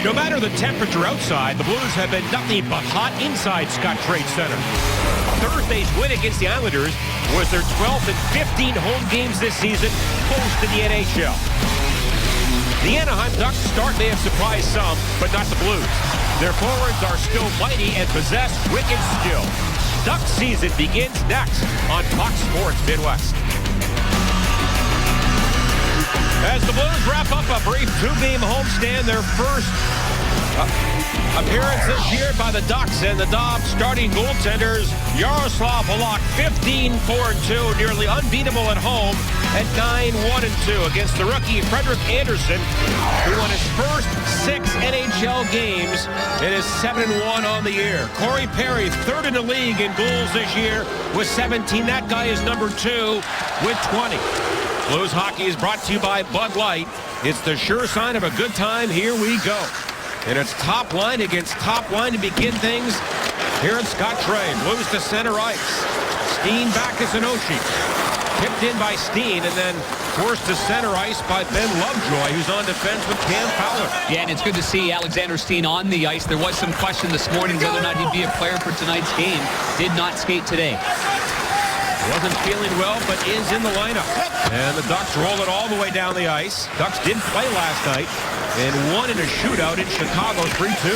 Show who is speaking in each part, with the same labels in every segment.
Speaker 1: No matter the temperature outside, the Blues have been nothing but hot inside Scottrade Center. Thursday's win against the Islanders was their 12th and 15 home games this season, most in the NHL. The Anaheim Ducks start may have surprised some, but not the Blues. Their forwards are still mighty and possess wicked skill. Duck season begins next on Fox Sports Midwest. As the Blues wrap up a brief two-game homestand, their first appearance this year by the Ducks, and the Dobbs starting goaltenders Jaroslav Halak 15-4-2, nearly unbeatable at home at 9-1-2 against the rookie Frederik Andersen, who won his first 6 NHL games and is 7-1 on the year. Corey Perry, third in the league in goals this year with 17. That guy is number 2 with 20. Blues hockey is brought to you by Bud Light. It's the sure sign of a good time. Here we go. And it's top line against top line to begin things here at Scottrade. Blues to center ice. Steen back as Oshie. Tipped in by Steen and then forced to center ice by Ben Lovejoy, who's on defense with Cam Fowler.
Speaker 2: Yeah, and it's good to see Alexander Steen on the ice. There was some question this morning whether or not he'd be a player for tonight's game. Did not skate today.
Speaker 1: Wasn't feeling well, but is in the lineup. And the Ducks roll it all the way down the ice. Ducks did play last night and won in a shootout in Chicago 3-2.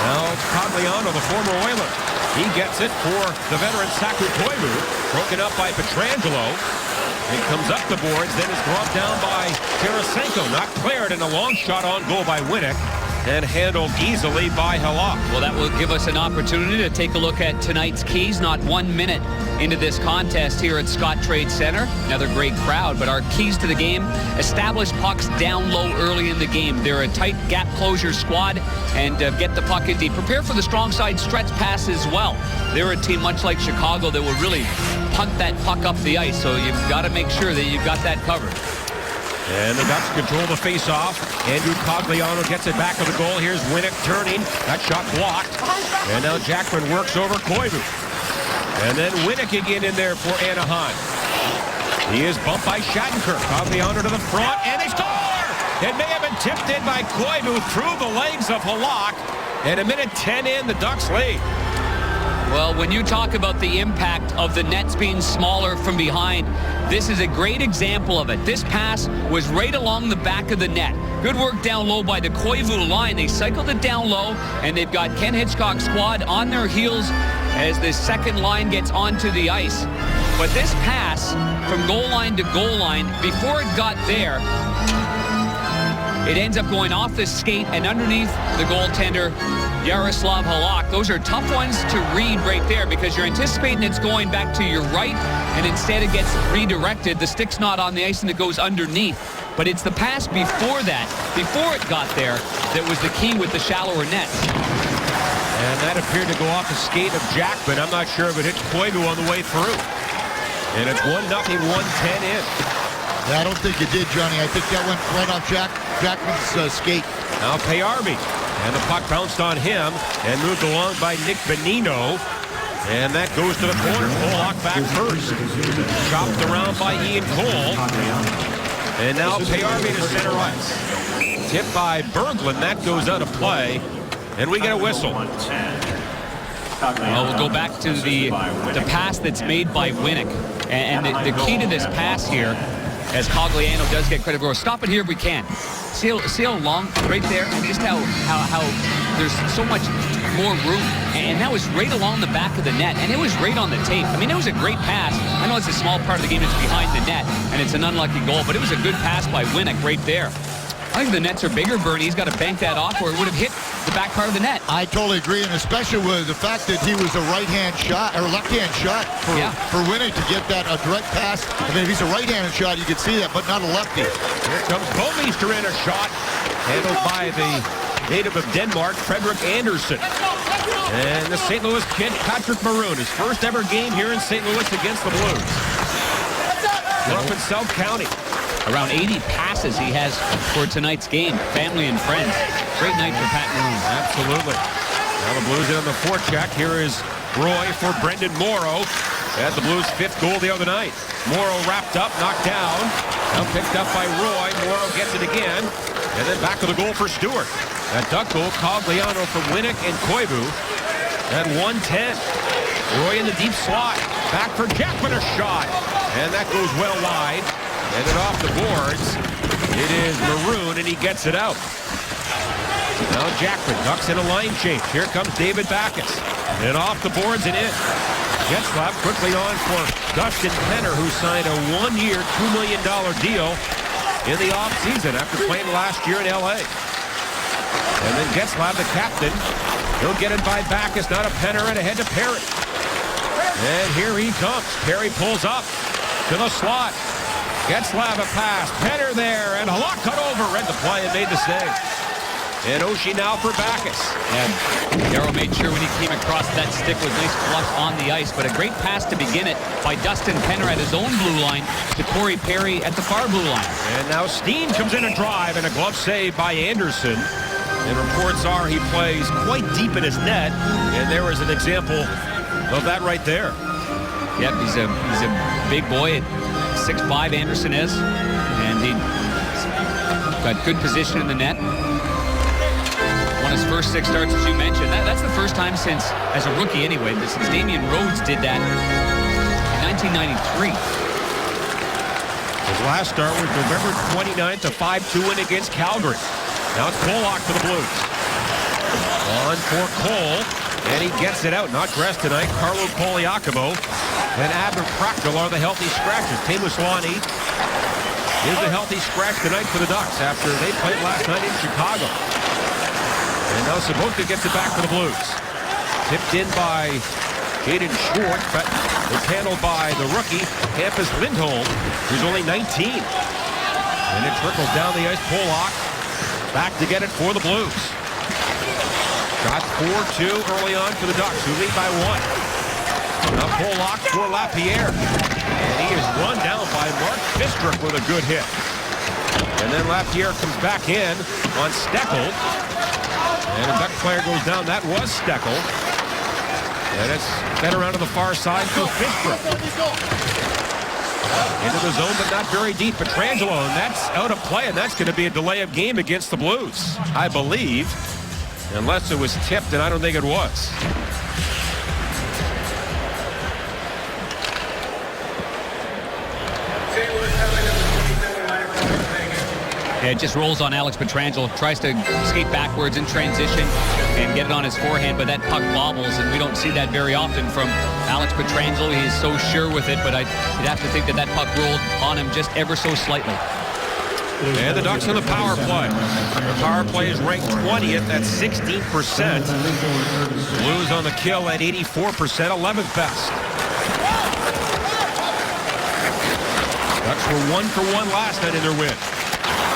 Speaker 1: Now Cogliano, the former Oiler. He gets it for the veteran Saku Koivu. Broken up by Pietrangelo. It comes up the boards, then is brought down by Tarasenko. Not cleared, and a long shot on goal by Winnick. And handled easily by Halak.
Speaker 2: Well, that will give us an opportunity to take a look at tonight's keys. Not 1 minute into this contest here at Scottrade Center. Another great crowd, but our keys to the game: establish pucks down low early in the game. They're a tight gap closure squad, and get the puck in deep. Prepare for the strong side stretch pass as well. They're a team much like Chicago that will really punt that puck up the ice, so you've got to make sure that you've got that covered.
Speaker 1: And the Ducks control the face-off. Andrew Cogliano gets it back of the goal. Here's Winnick turning. That shot blocked. And now Jackman works over Koivu. And then Winnick again in there for Anaheim. He is bumped by Shattenkirk. Cogliano to the front, and they score! It may have been tipped in by Koivu through the legs of Halak. And a minute 10 in, the Ducks lead.
Speaker 2: Well, when you talk about the impact of the nets being smaller from behind, this is a great example of it. This pass was right along the back of the net. Good work down low by the Koivu line. They cycled it down low, and they've got Ken Hitchcock's squad on their heels as the second line gets onto the ice. But this pass from goal line to goal line, before it got there, it ends up going off the skate and underneath the goaltender, Jaroslav Halak. Those are tough ones to read right there because you're anticipating it's going back to your right, and instead it gets redirected. The stick's not on the ice and it goes underneath. But it's the pass before that, before it got there, that was the key with the shallower nets.
Speaker 1: And that appeared to go off the skate of Jackman. I'm not sure if it hit Koivu on the way through. And it's 1-0, 1:10 in.
Speaker 3: Yeah, I don't think it did, Johnny. I think that went right off Jackman's skate.
Speaker 1: Now Payarvi. And the puck bounced on him and moved along by Nick Bonino. And that goes to the corner. Pollock back first. Chopped around by Ian Cole. And now Payarvi to center ice. Tipped by Berglund. That goes out of play. And we get a whistle.
Speaker 2: Well, we'll go back to the pass that's made by Winnick. And the key to this pass here, as Cogliano does get credit for, stop it here if we can. See how long right there, and just how there's so much more room. And that was right along the back of the net, and it was right on the tape. I mean, it was a great pass. I know it's a small part of the game, it's behind the net, and it's an unlucky goal, but it was a good pass by Winnick right there. I think the nets are bigger, Bernie. He's got to bank that off, or it would have hit the back part of the net.
Speaker 3: I totally agree, and especially with the fact that he was a right-hand shot, or left-hand shot for Winnick to get that direct pass. I mean, if he's a right-handed shot, you could see that, but not a lefty.
Speaker 1: Here comes Bouwmeester in a shot, handled by the native of Denmark, Frederik Andersen. And the St. Louis kid, Patrick Maroon, his first ever game here in St. Louis against the Blues. Grew up in South County.
Speaker 2: Around 80 passes he has for tonight's game. Family and friends. Great night for Pat Maroon.
Speaker 1: Absolutely. Now the Blues in on the forecheck. Here is Roy for Brendan Morrow. That's the Blues' 5th goal the other night. Morrow wrapped up, knocked down. Now picked up by Roy. Morrow gets it again. And then back to the goal for Stewart. That duck goal, Cogliano from Winnick and Koivu at 1:10. Roy in the deep slot. Back for Jackman, a shot. And that goes well wide. And then off the boards, it is Maroon, and he gets it out. Now Jackman ducks in a line change. Here comes David Backes. And off the boards and in. Getzlaf quickly on for Dustin Penner, who signed a one-year, $2 million deal in the offseason after playing last year in L.A. And then Getzlaf, the captain, he'll get it by Backes, not a Penner, and ahead to Perry. And here he comes. Perry pulls up to the slot. Getzlaf a pass. Penner there, and Halak cut over. Read the play and made the save. And Oshie now for Backes.
Speaker 2: And Darryl made sure when he came across that stick was nice flush on the ice. But a great pass to begin it by Dustin Penner at his own blue line to Corey Perry at the far blue line.
Speaker 1: And now Steen comes in a drive and a glove save by Anderson. And reports are he plays quite deep in his net. And there is an example of that right there.
Speaker 2: Yep, he's a big boy at 6'5", Anderson is. And he got good position in the net. Won his first 6 starts, as you mentioned. That's the first time since, as a rookie anyway, since Damian Rhodes did that in 1993.
Speaker 1: His last start was November 29th, a 5-2 win against Calgary. Now it's Pollock for the Blues. On for Cole, and he gets it out. Not dressed tonight. Carlo Poliakovo and Abner Praktel are the healthy scratches. Teemu Selanne is the healthy scratch tonight for the Ducks after they played last night in Chicago. And now Sobotka gets it back for the Blues. Tipped in by Jaden Schwartz, but it's handled by the rookie, Hampus Lindholm, who's only 19. And it trickles down the ice. Pollock back to get it for the Blues. Got 4-2 early on for the Ducks, who lead by 1. Now Pollock for Lapierre. And he is run down by Mark Fistrup with a good hit. And then Lapierre comes back in on Steckel. And a Duck player goes down. That was Steckel. And it's fed around to the far side for Fistrup. Into the zone, but not very deep. Pietrangelo, and that's out of play, and that's going to be a delay of game against the Blues, I believe. Unless it was tipped, and I don't think it was.
Speaker 2: Yeah, it just rolls on Alex Pietrangelo. Tries to skate backwards in transition and get it on his forehand, but that puck bobbles, and we don't see that very often from Alex Pietrangelo. He's so sure with it, but you'd have to think that puck rolled on him just ever so slightly.
Speaker 1: And the Ducks on the power play. The power play is ranked 20th at 16%. Blues on the kill at 84%, 11th best. Ducks were 1 for 1 last night in their win.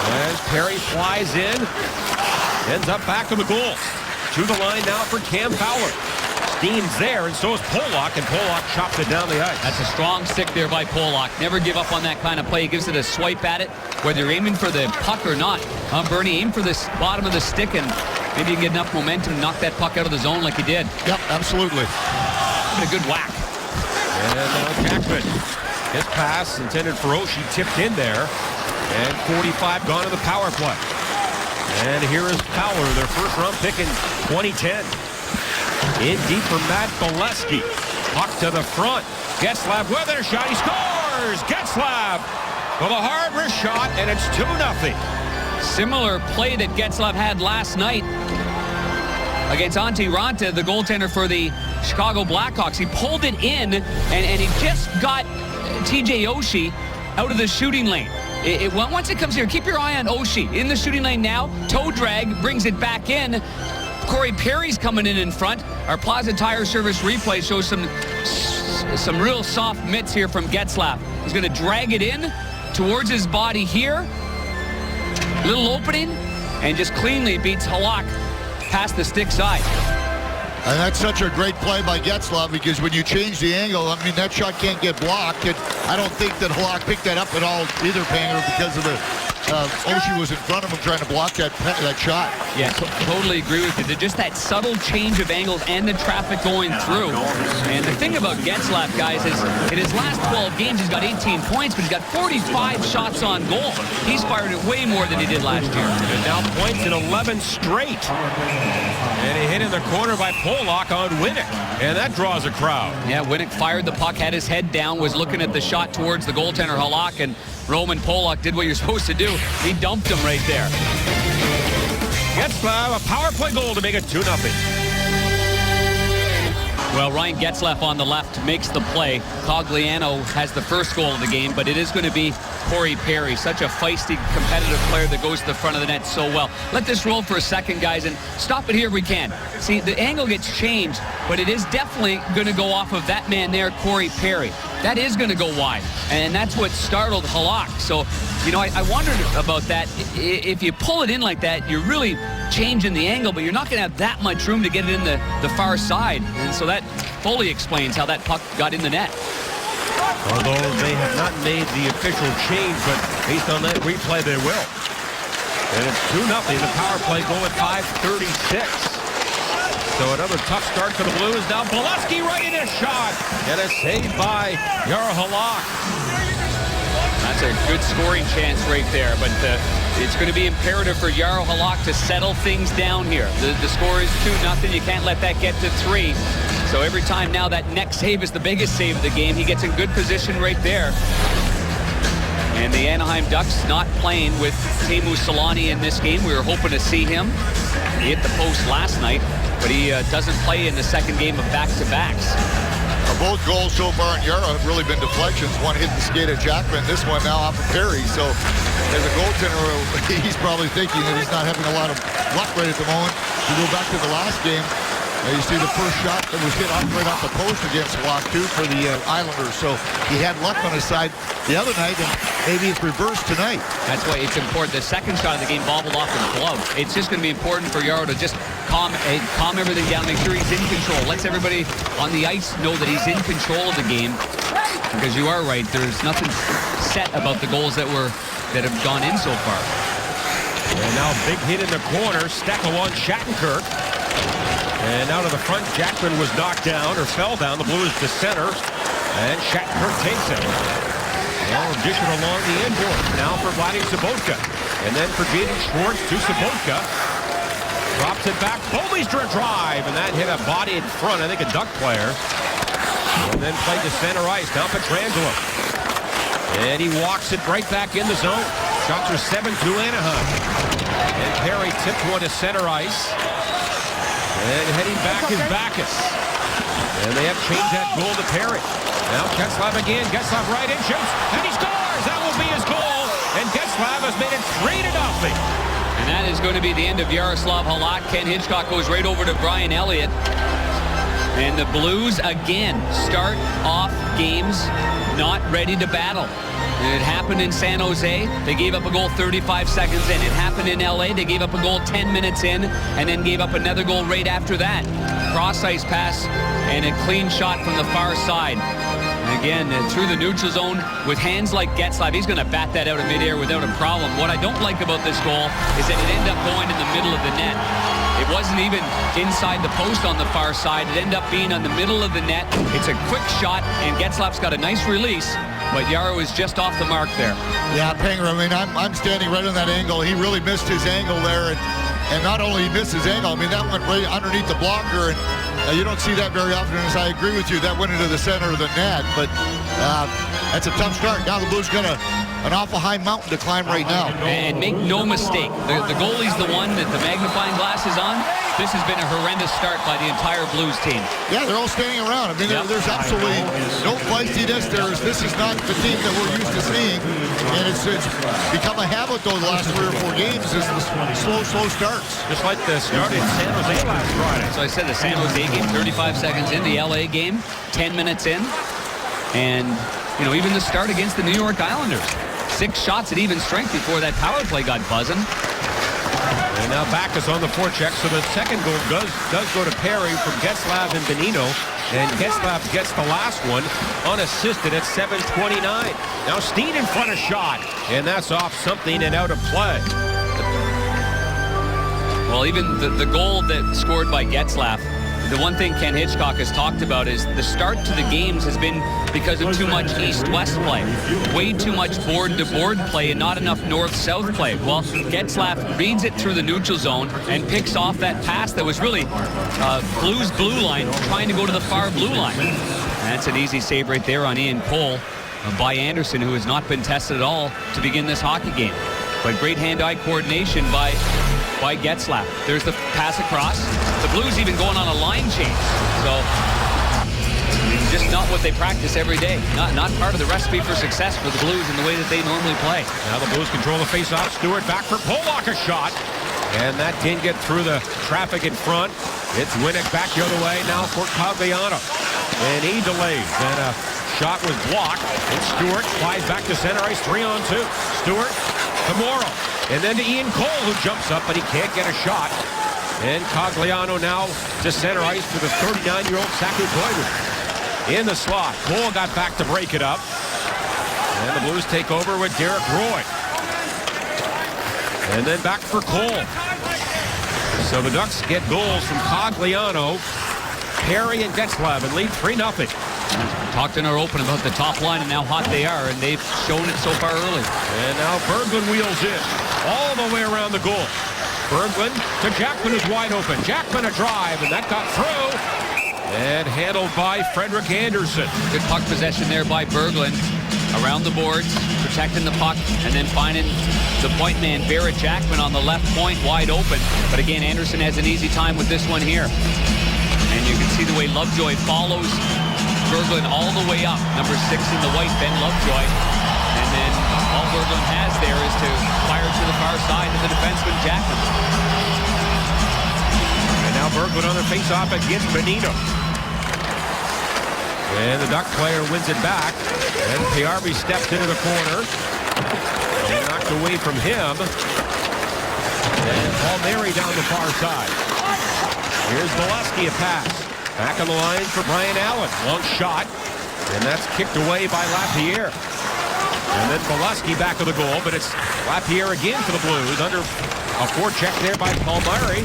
Speaker 1: As Perry flies in, ends up back of the goal. To the line now for Cam Fowler. Steen's there, and so is Pollock, and Pollock chopped it down the ice.
Speaker 2: That's a strong stick there by Pollock. Never give up on that kind of play. He gives it a swipe at it, whether you're aiming for the puck or not. Bernie, aim for the bottom of the stick, and maybe you can get enough momentum to knock that puck out of the zone like he did.
Speaker 3: Yep, absolutely.
Speaker 2: A good whack.
Speaker 1: And Jackman, his pass intended for Oshie, tipped in there. And 45 gone to the power play. And here is Fowler, their first-round pick in 2010. In deep for Matt Bolesky. Puck to the front. Getzlaf with a shot. He scores! Getzlaf with a hard wrist shot, and it's 2-0.
Speaker 2: Similar play that Getzlaf had last night against Antti Raanta, the goaltender for the Chicago Blackhawks. He pulled it in, and he just got TJ Oshie out of the shooting lane. Once it comes here, keep your eye on Oshie. In the shooting lane now, toe drag, brings it back in. Corey Perry's coming in front. Our Plaza Tire Service replay shows some real soft mitts here from Getzlaf. He's going to drag it in towards his body here. Little opening, and just cleanly beats Halak past the stick side.
Speaker 3: And that's such a great play by Getzlaf, because when you change the angle, I mean, that shot can't get blocked. I don't think that Halak picked that up at all either, Panger, because of the Oshie was in front of him trying to block that shot.
Speaker 2: Yeah, totally agree with you. Just that subtle change of angles and the traffic going through. And the thing about Getzlaf, guys, is in his last 12 games, he's got 18 points, but he's got 45 shots on goal. He's fired it way more than he did last year.
Speaker 1: And now points in 11 straight. And a hit in the corner by Pollock on Winnick. And that draws a crowd.
Speaker 2: Yeah, Winnick fired the puck, had his head down, was looking at the shot towards the goaltender Halak, and Roman Pollock did what you're supposed to do. He dumped him right there.
Speaker 1: Getzlaf, a power play goal to make it 2-0.
Speaker 2: Well, Ryan Getzlaf on the left makes the play. Cogliano has the first goal of the game, but it is going to be Corey Perry, such a feisty, competitive player that goes to the front of the net so well. Let this roll for a second, guys, and stop it here if we can. See, the angle gets changed, but it is definitely going to go off of that man there, Corey Perry. That is going to go wide, and that's what startled Halak. So, you know, I wondered about that. If you pull it in like that, you're really changing the angle, but you're not going to have that much room to get it in the far side. And so that fully explains how that puck got in the net.
Speaker 1: Although they have not made the official change, but based on that replay, they will. And it's 2-0. The power play goal at 5:36. So another tough start for the Blues. Now Bolesky right in his shot. And a save by Jaro Halak.
Speaker 2: That's a good scoring chance right there, but it's going to be imperative for Jaro Halak to settle things down here. The score is 2-0. You can't let that get to 3. So every time now that next save is the biggest save of the game. He gets in good position right there. And the Anaheim Ducks not playing with Teemu Selanne in this game. We were hoping to see him. He hit the post last night, but he doesn't play in the second game of back-to-backs.
Speaker 3: Both goals so far in Jaro have really been deflections. One hit the skate of Jackman, this one now off of Perry. So as a goaltender, he's probably thinking that he's not having a lot of luck right at the moment. You go back to the last game, you see the first shot that was hit right off the post against Halak, too, for the Islanders. So he had luck on his side the other night, and maybe it's reversed tonight.
Speaker 2: That's why it's important. The second shot of the game bobbled off his glove. It's just going to be important for Jaro to just calm everything down, make sure he's in control. Lets everybody on the ice know that he's in control of the game. Because you are right, there's nothing set about the goals that have gone in so far.
Speaker 1: And now big hit in the corner. Steckel on Shattenkirk. And out of the front, Jackman was knocked down or fell down. The Blues to center. And Shattenkirk takes it. Well, dish it along the end board. Now for Vladimir Sobotka. And then for Jaden Schwartz to Sobotka. Drops it back. Bouwmeester a drive. And that hit a body in front. I think a Duck player. And then played to center ice. Now Pietrangelo. And he walks it right back in the zone. Shots are 7-2 Anaheim. And Perry tipped one to center ice. And heading back is Backes. And they have changed that goal to Perry. Now Getzlaf again. Getzlaf right in, shoots, and he scores! That will be his goal. And Getzlaf has made it 3-0.
Speaker 2: And that is going to be the end of Jaroslav Halak. Ken Hitchcock goes right over to Brian Elliott. And the Blues again start off games not ready to battle. It happened in San Jose. They gave up a goal 35 seconds in. It happened in LA. They gave up a goal 10 minutes in and then gave up another goal right after that. Cross-ice pass and a clean shot from the far side. And again, through the neutral zone with hands like Getzlaf, he's going to bat that out of midair without a problem. What I don't like about this goal is that it ended up going in the middle of the net. It wasn't even inside the post on the far side. It ended up being on the middle of the net. It's a quick shot, and Getzlaf's got a nice release, but Jaro is just off the mark there.
Speaker 3: Yeah, Panger, I mean, I'm standing right on that angle. He really missed his angle there, and not only he missed his angle, I mean, that went right underneath the blocker, and you don't see that very often, as I agree with you. That went into the center of the net, but that's a tough start. Now the Blues got an awful high mountain to climb right now.
Speaker 2: And make no mistake, the goalie's the one that the magnifying glass is on. This has been a horrendous start by the entire Blues team.
Speaker 3: Yeah, they're all standing around. I mean, there's absolutely no feistiness. This is not the team that we're used to seeing. And it's become a habit, though, the last 3 or 4 games is the slow starts.
Speaker 1: Just like the start in San Jose last Friday.
Speaker 2: So I said the San Jose game, 35 seconds in. The LA game, 10 minutes in. And, you know, even the start against the New York Islanders. 6 shots at even strength before that power play got buzzing.
Speaker 1: And now Backes on the forecheck, so the second goal does go to Perry from Getzlaf and Bonino. And Getzlaf gets the last one unassisted at 7:29. Now Steen in front of shot, and that's off something and out of play.
Speaker 2: Well, even the goal that scored by Getzlaf, the one thing Ken Hitchcock has talked about is the start to the games has been because of too much east-west play. Way too much board-to-board play and not enough north-south play. Well, Getzlaf reads it through the neutral zone and picks off that pass that was really Blues blue line trying to go to the far blue line. That's an easy save right there on Ian Cole by Anderson, who has not been tested at all to begin this hockey game. But great hand-eye coordination by Getzlaf. There's the pass across. The Blues even going on a line change. So just not what they practice every day. Not part of the recipe for success for the Blues in the way that they normally play.
Speaker 1: Now the Blues control the face-off. Stewart back for Pollock, a shot. And that didn't get through the traffic in front. It's Winnick back the other way now for Cogliano. And he delays. And a shot was blocked. And Stewart flies back to center ice, 3-on-2. Stewart to Morrow. And then to Ian Cole, who jumps up, but he can't get a shot. And Cogliano now to center ice for the 39-year-old Saku Koivu. In the slot, Cole got back to break it up. And the Blues take over with Derek Roy. And then back for Cole. So the Ducks get goals from Cogliano, Perry, and Getzlaf, and lead 3-0.
Speaker 2: Talked in our open about the top line and how hot they are, and they've shown it so far early.
Speaker 1: And now Berglund wheels in all the way around the goal. Berglund to Jackman, who's wide open. Jackman a drive, and that got through. And handled by Frederik Andersen.
Speaker 2: Good puck possession there by Berglund. Around the boards, protecting the puck, and then finding the point man, Barrett Jackman, on the left point, wide open. But again, Andersen has an easy time with this one here. And you can see the way Lovejoy follows Berglund all the way up. Number 6 in the white, Ben Lovejoy. And then all Berglund has there is to fire to the far side to the defenseman, Jackman.
Speaker 1: And now Berglund on the face-off against Bonino. And the Duck player wins it back. And Piarvi steps into the corner. And knocked away from him. And Palmieri down the far side. Here's Bolesky, a pass. Back on the line for Brian Allen. Long shot. And that's kicked away by Lapierre. And then Bolesky back of the goal, but it's Lapierre again for the Blues. Under a forecheck there by Palmieri.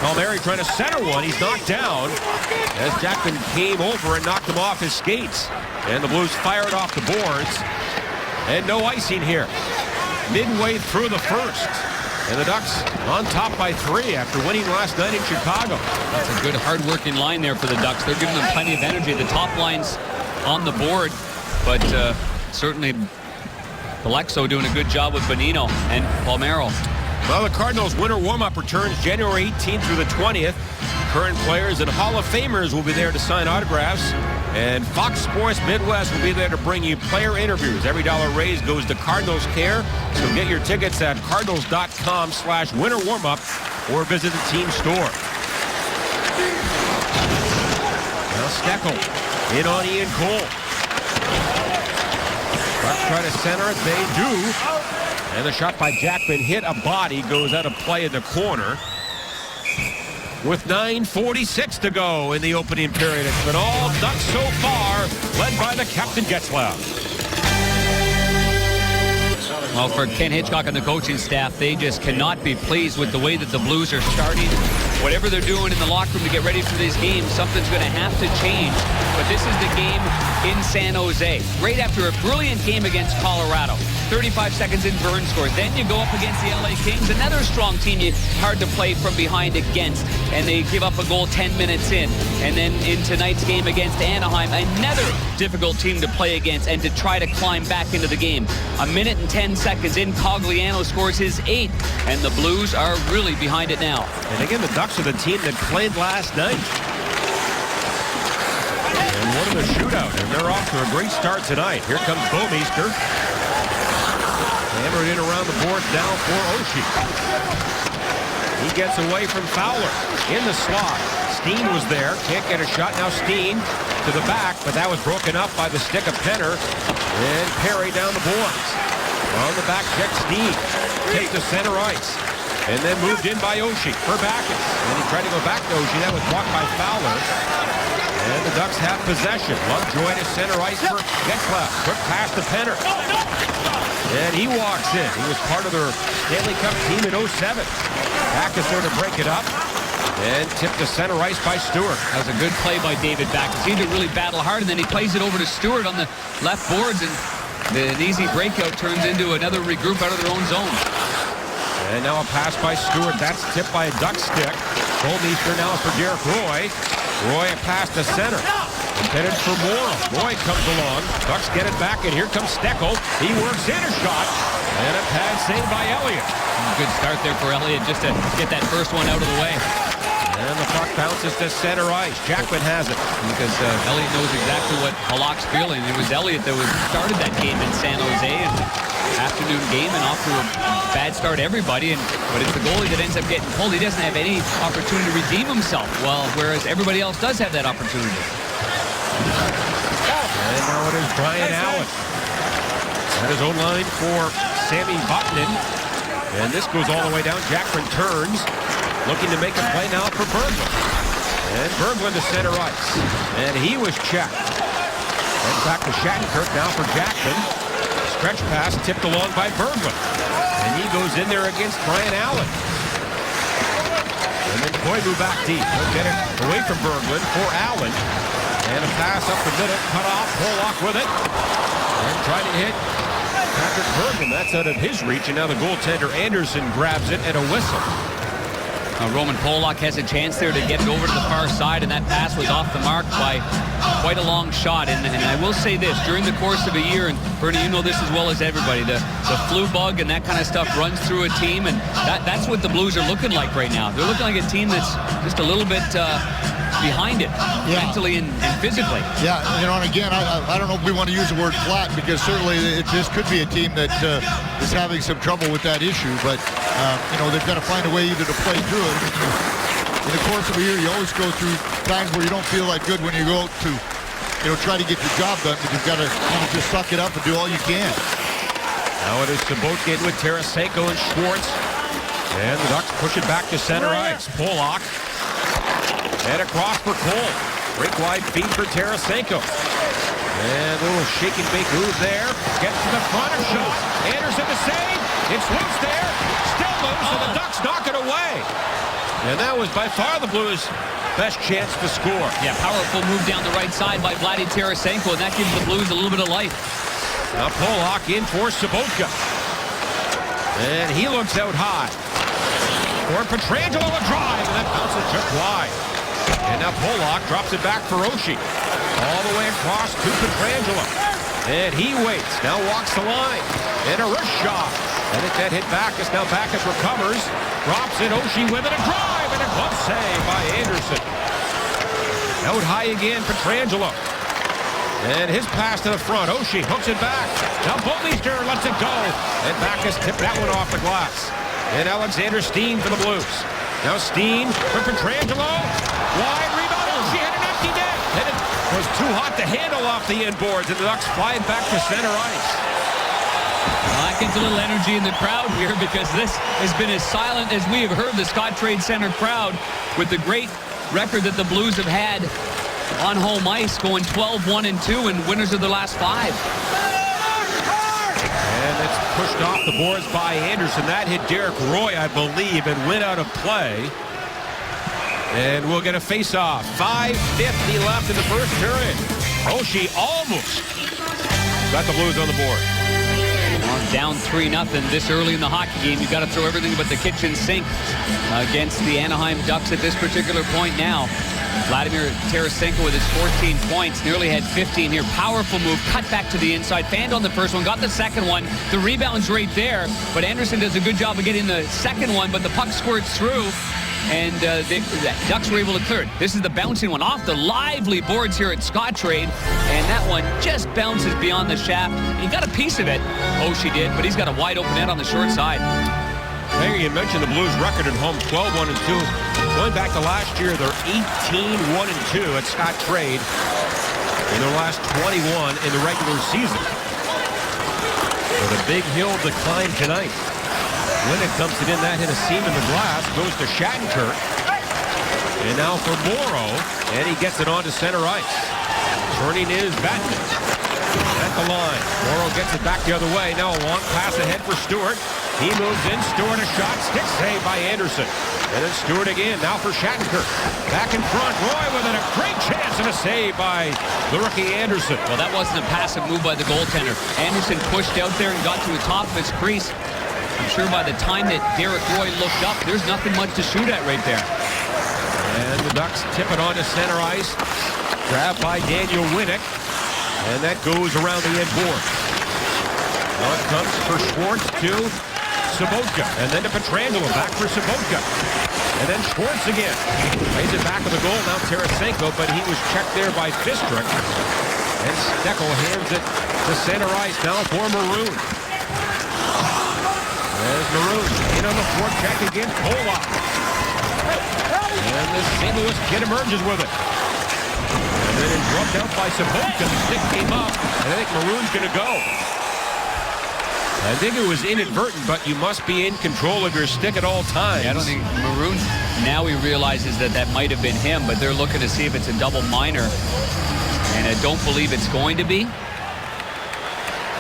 Speaker 1: Palmieri trying to center one. He's knocked down as Jackman came over and knocked him off his skates. And the Blues fired off the boards. And no icing here. Midway through the first. And the Ducks on top by 3 after winning last night in Chicago.
Speaker 2: That's a good hard-working line there for the Ducks. They're giving them plenty of energy. The top line's on the board, but certainly Alexo doing a good job with Bonino and Palmieri.
Speaker 1: Well, the Cardinals winter warm-up returns January 18th through the 20th. Current players and Hall of Famers will be there to sign autographs. And Fox Sports Midwest will be there to bring you player interviews. Every dollar raised goes to Cardinals Care. So get your tickets at cardinals.com/winter warmup or visit the team store. Now Steckel in on Ian Cole. Bucks try to center it. They do. And the shot by Jackman hit a body, goes out of play in the corner. With 9:46 to go in the opening period. It's been all Ducks so far, led by the captain Getzlaf.
Speaker 2: Well, for Ken Hitchcock and the coaching staff, they just cannot be pleased with the way that the Blues are starting. Whatever they're doing in the locker room to get ready for these games, something's going to have to change. But this is the game in San Jose. Right after a brilliant game against Colorado. 35 seconds in, Burns scores. Then you go up against the LA Kings, another strong team hard to play from behind against. And they give up a goal 10 minutes in. And then in tonight's game against Anaheim, another difficult team to play against and to try to climb back into the game. A minute and 10 seconds in, Cogliano scores his 8th. And the Blues are really behind it now.
Speaker 1: And again, the Ducks are the team that played last night. And what a shootout. And they're off to a great start tonight. Here comes Bouwmeester. Hammered in around the boards now for Oshie. He gets away from Fowler in the slot. Steen was there. Can't get a shot. Now Steen to the back, but that was broken up by the stick of Penner. And Perry down the boards. On the back check, Steen. Take to center ice. And then moved in by Oshie for Backus. And he tried to go back to Oshie. That was blocked by Fowler. And the Ducks have possession. Lovejoy to center ice for Getzlaf. Quick pass to Penner. And he walks in. He was part of their Stanley Cup team in 07. Backus there to break it up. And tipped to center ice by Stewart.
Speaker 2: That was a good play by David Backus. He had to really battle hard, and then he plays it over to Stewart on the left boards, and an easy breakout turns into another regroup out of their own zone.
Speaker 1: And now a pass by Stewart. That's tipped by a Duck stick. Goldmeister now for Derek Roy. Roy a pass to center. Intended for Morrow. Roy comes along. Ducks get it back, and here comes Steckel. He works in a shot. And a pad saved by Elliott.
Speaker 2: Good start there for Elliott just to get that first one out of the way.
Speaker 1: And the puck bounces to center ice. Jackman has it.
Speaker 2: Because Elliott knows exactly what Halak's feeling. It was Elliott that started that game in San Jose, and afternoon game, and off to a bad start everybody. But it's the goalie that ends up getting pulled. He doesn't have any opportunity to redeem himself. Well, whereas everybody else does have that opportunity.
Speaker 1: And now it is Brian Allen. At his own line for Sammy Button. And this goes all the way down. Jackman turns. Looking to make a play now for Berglund. And Berglund to center ice. And he was checked. And back to Shattenkirk now for Jackman. Stretch pass tipped along by Berglund. And he goes in there against Brian Allen. And then Koivu back deep. He'll get it away from Berglund for Allen. And a pass up the middle. Cut off. Pollock with it. And trying to hit Patrick Berglund. That's out of his reach. And now the goaltender Anderson grabs it and a whistle.
Speaker 2: Roman Pollock has a chance there to get it over to the far side, and that pass was off the mark by quite a long shot. And I will say this, during the course of a year, and Bernie, you know this as well as everybody, the flu bug and that kind of stuff runs through a team, and that's what the Blues are looking like right now. They're looking like a team that's just a little bit behind it, mentally and physically.
Speaker 3: Yeah, and again, I don't know if we want to use the word flat, because certainly this could be a team that is having some trouble with that issue, but they've got to find a way either to play through it. In the course of a year, you always go through times where you don't feel that good when you go out to, try to get your job done, but you've got to just suck it up and do all you can.
Speaker 1: Now it is Sabotkин with Tarasenko and Schwartz. And the Ducks push it back to center ice. Pollock. And across for Cole. Break wide feed for Tarasenko. And a little shake and bake move there. Gets to the front and shot. Anderson to save. It's loose there. Still loose, and the Ducks knock it away. And that was by far the Blues' best chance to score.
Speaker 2: Yeah, powerful move down the right side by Vladdy Tarasenko, and that gives the Blues a little bit of life.
Speaker 1: Now Pollock in for Sabotka. And he looks out high. For Pietrangelo a drive, and that bounces just wide. And now Pollock drops it back for Oshie. All the way across to Pietrangelo. And he waits. Now walks the line. And a wrist shot. And it that hit Backus. Now Backus recovers. Drops it. Oshie with it. A drive. And a glove save by Anderson. Out high again, Pietrangelo. And his pass to the front. Oshie hooks it back. Now Goldmeister lets it go. And Backus tipped that one off the glass. And Alexander Steen for the Blues. Now Steen for Pietrangelo. Wide rebound. Oshie had an empty net. And it was too hot to handle off the inboards. And the Ducks flying back to center ice.
Speaker 2: Well, that gets a little energy in the crowd here, because this has been as silent as we have heard the Scott Trade Center crowd, with the great record that the Blues have had on home ice, going 12-1-2 and winners of the last 5.
Speaker 1: And it's pushed off the boards by Anderson. That hit Derek Roy, I believe, and went out of play. And we'll get a face-off. 5:50 left in the first period. Oshie almost got the Blues on the board.
Speaker 2: Well, down 3-0 this early in the hockey game. You've got to throw everything but the kitchen sink against the Anaheim Ducks at this particular point now. Vladimir Tarasenko with his 14 points, nearly had 15 here. Powerful move, cut back to the inside, fanned on the first one, got the second one. The rebound's right there, but Anderson does a good job of getting the second one, but the puck squirts through, and the Ducks were able to clear it. This is the bouncing one off the lively boards here at Scottrade, and that one just bounces beyond the shaft. He got a piece of it, Oshie did, but he's got a wide open net on the short side.
Speaker 1: Hey, you mentioned the Blues record at home, 12-1-2. Going back to last year, they're 18-1-2 at Scottrade in their last 21 in the regular season. With a big hill to climb tonight. Winnick dumps it in. That hit a seam in the glass. Goes to Shattenkirk. And now for Morrow. And he gets it onto center ice. Turning is Batman. At the line. Morrow gets it back the other way. Now a long pass ahead for Stewart. He moves in. Stewart a shot. Stick save by Anderson. And then Stewart again. Now for Shattenkirk. Back in front. Roy with it. A great chance and a save by the rookie Anderson.
Speaker 2: Well, that wasn't a passive move by the goaltender. Anderson pushed out there and got to the top of his crease. I'm sure by the time that Derek Roy looked up, there's nothing much to shoot at right there.
Speaker 1: And the Ducks tip it onto center ice. Grabbed by Daniel Winnick. And that goes around the end board. Now it comes for Schwartz to Sobotka. And then to Pietrangelo. Back for Sobotka. And then Schwartz again. Plays it back of the goal. Now Tarasenko, but he was checked there by Fistrick. And Steckel hands it to center ice. Now for Maroon. There's Maroon in on the forecheck against Polak. And the St. Louis kid emerges with it. And then it's rubbed out by Sobotka. The stick came up, and I think Maroon's going to go. I think it was inadvertent, but you must be in control of your stick at all times.
Speaker 2: Yeah, I don't think Maroon, now he realizes that that might have been him, but they're looking to see if it's a double minor. And I don't believe it's going to be.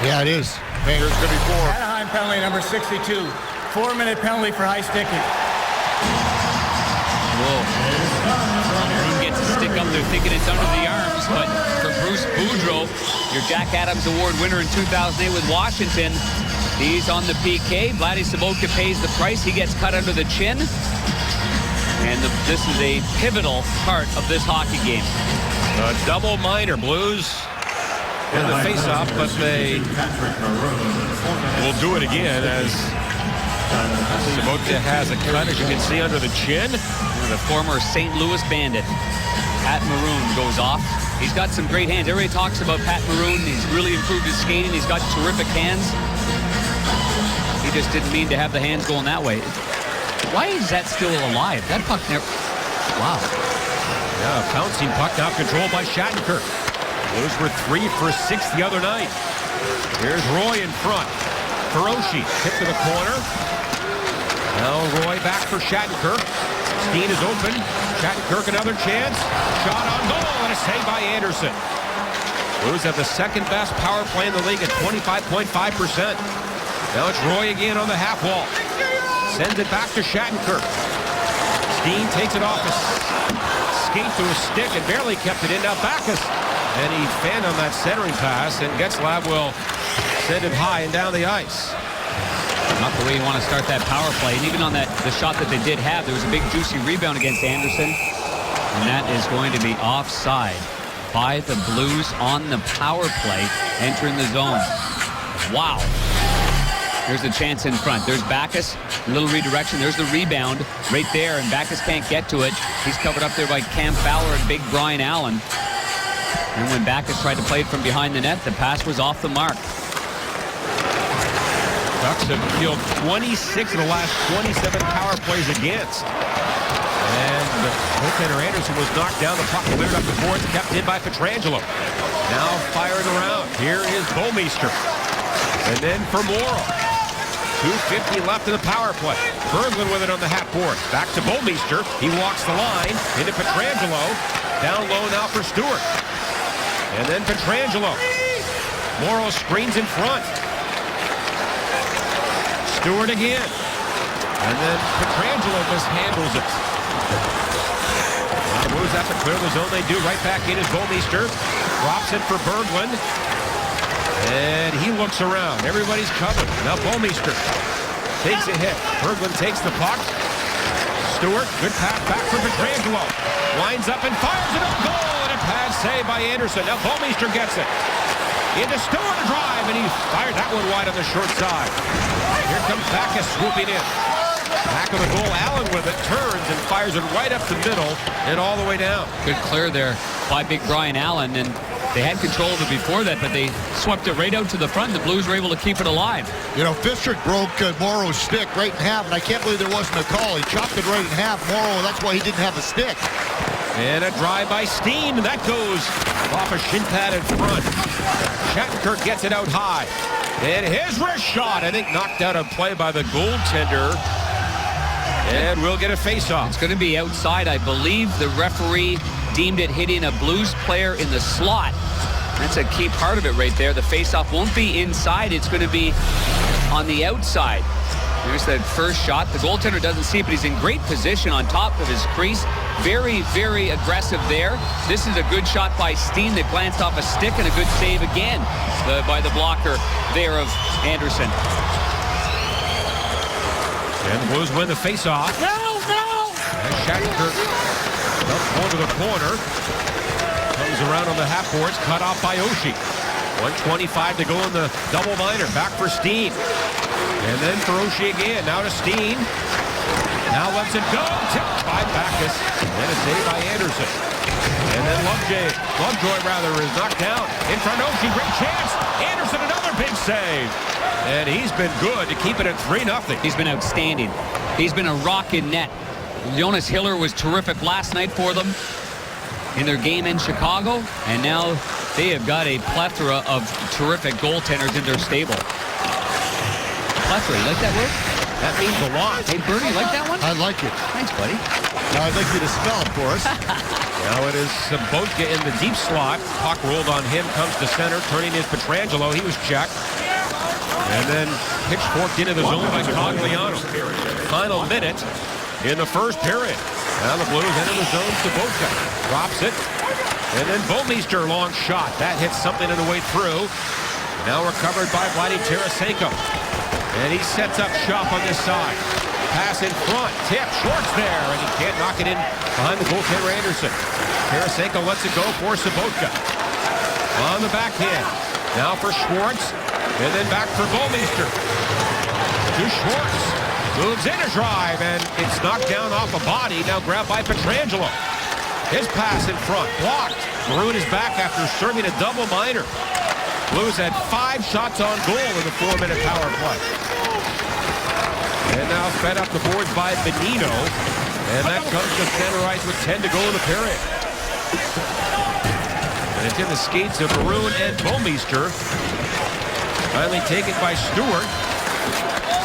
Speaker 3: Yeah, it is. There's going to be 4.
Speaker 4: Anaheim penalty number 62. 4-minute penalty for high sticking.
Speaker 2: Whoa. Maroon gets a stick up there thinking it's under the arms, but for Bruce Boudreau, your Jack Adams Award winner in 2008 with Washington, he's on the PK. Vladdy Sobotka pays the price. He gets cut under the chin. And this is a pivotal part of this hockey game.
Speaker 1: A double minor. Blues in the face-off, but they will do it again as Sobotka has a cut, as you can see, under the chin.
Speaker 2: The former St. Louis Bandit, Pat Maroon, goes off. He's got some great hands. Everybody talks about Pat Maroon. He's really improved his skating. He's got terrific hands. He just didn't mean to have the hands going that way. Why is that still alive? That puck never... Wow.
Speaker 1: Yeah, pouncing puck now controlled by Shattenkirk. Those were 3 for 6 the other night. Here's Roy in front. Hiroshi hit to the corner. Now Roy back for Shattenkirk. Steen is open. Shattenkirk another chance. Shot on goal and a save by Anderson. Blues have the second best power play in the league at 25.5%. Now it's Roy again on the half wall. Sends it back to Shattenkirk. Steen takes it off his skate to his stick and barely kept it in. Now Backes. And he fanned on that centering pass, and Getzlab will send it high and down the ice.
Speaker 2: Not the way you want to start that power play. And even on the shot that they did have, there was a big juicy rebound against Anderson. And that is going to be offside by the Blues on the power play entering the zone. Wow. There's a chance in front. There's Backes, a little redirection. There's the rebound right there, and Backes can't get to it. He's covered up there by Cam Fowler and big Brian Allen. And when Backes tried to play it from behind the net, the pass was off the mark.
Speaker 1: Ducks have killed 26 of the last 27 power plays against. And the goaltender Anderson was knocked down. The puck cleared up the boards, kept in by Pietrangelo. Now fired around. Here is Bouwmeester. And then for Morrow. 2:50 left in the power play. Berglund with it on the half board. Back to Bouwmeester. He walks the line into Pietrangelo. Down low now for Stewart. And then Pietrangelo. Morrow screens in front. Stewart again. And then Pietrangelo mishandles it. Now the Blues have to clear the zone. They do. Right back in is Bouwmeester. Drops it for Berglund. And he looks around. Everybody's covered. Now Bouwmeester takes a hit. Berglund takes the puck. Stewart, good pass back for Pietrangelo. Winds up and fires it up goal. And a pass saved by Anderson. Now Bouwmeester gets it. Into Stewart, a drive, and he fired that one wide on the short side. Here comes Backes swooping in. Back of the goal, Allen with it, turns and fires it right up the middle and all the way down.
Speaker 2: Good clear there by big Brian Allen, and they had control of it before that, but they swept it right out to the front. The Blues were able to keep it alive.
Speaker 3: You know, Fistrick broke Morrow's stick right in half, and I can't believe there wasn't a call. He chopped it right in half. Morrow, that's why he didn't have a stick.
Speaker 1: And a drive by Steen, and that goes off a shin pad in front. Shattenkirk gets it out high. And his wrist shot, I think, knocked out of play by the goaltender. And we'll get a face-off.
Speaker 2: It's going to be outside. I believe the referee deemed it hitting a Blues player in the slot. That's a key part of it right there. The face-off won't be inside. It's going to be on the outside. There's that first shot. The goaltender doesn't see it, but he's in great position on top of his crease. Very, very aggressive there. This is a good shot by Steen that glanced off a stick, and a good save again by the blocker there of Anderson.
Speaker 1: And the Blues win the face-off.
Speaker 2: No!
Speaker 1: And Shattenkirk up one to the corner. Comes around on the half boards, cut off by Oshie. 1:25 to go in the double minor. Back for Steen. And then for Oshie again. Now to Steen. Now lets it go. Tipped by Backes. And a save by Anderson. And then Lovejoy is knocked down. In front of Oshie. Great chance. Anderson, another big save. And he's been good to keep it at 3-0.
Speaker 2: He's been outstanding. He's been a rock in net. Jonas Hiller was terrific last night for them in their game in Chicago. And now they have got a plethora of terrific goaltenders in their stable. Plethora, you like that word?
Speaker 1: That means a lot.
Speaker 2: Hey, Bernie, you like that one?
Speaker 3: I like it.
Speaker 2: Thanks, buddy.
Speaker 3: Now I'd like you to spell it for us.
Speaker 1: Now it is Sabotka in the deep slot. Puck rolled on him, comes to center, turning his Pietrangelo. He was checked. And then pitchforked into the zone by Cogliano. Final minute in the first period. Now the Blues enter the zone. Sabotka drops it. And then Bomeister, long shot. That hits something on the way through. Now recovered by Vladimir Tarasenko. And he sets up shop on this side. Pass in front. Tip. Shorts there. And he can't knock it in behind the goaltender Anderson. Tarasenko lets it go for Sabotka. On the backhand. Now for Schwartz. And then back for Bomeister. To Schwartz. Moves in a drive. And it's knocked down off a body. Now grabbed by Pietrangelo. His pass in front. Blocked. Maroon is back after serving a double minor. Blues had 5 shots on goal in the 4-minute power play. And now fed up the boards by Benino. And that comes to center ice with 10 to go in the period. And it's in the skates of Maroon and Bomeister. Finally taken by Stewart.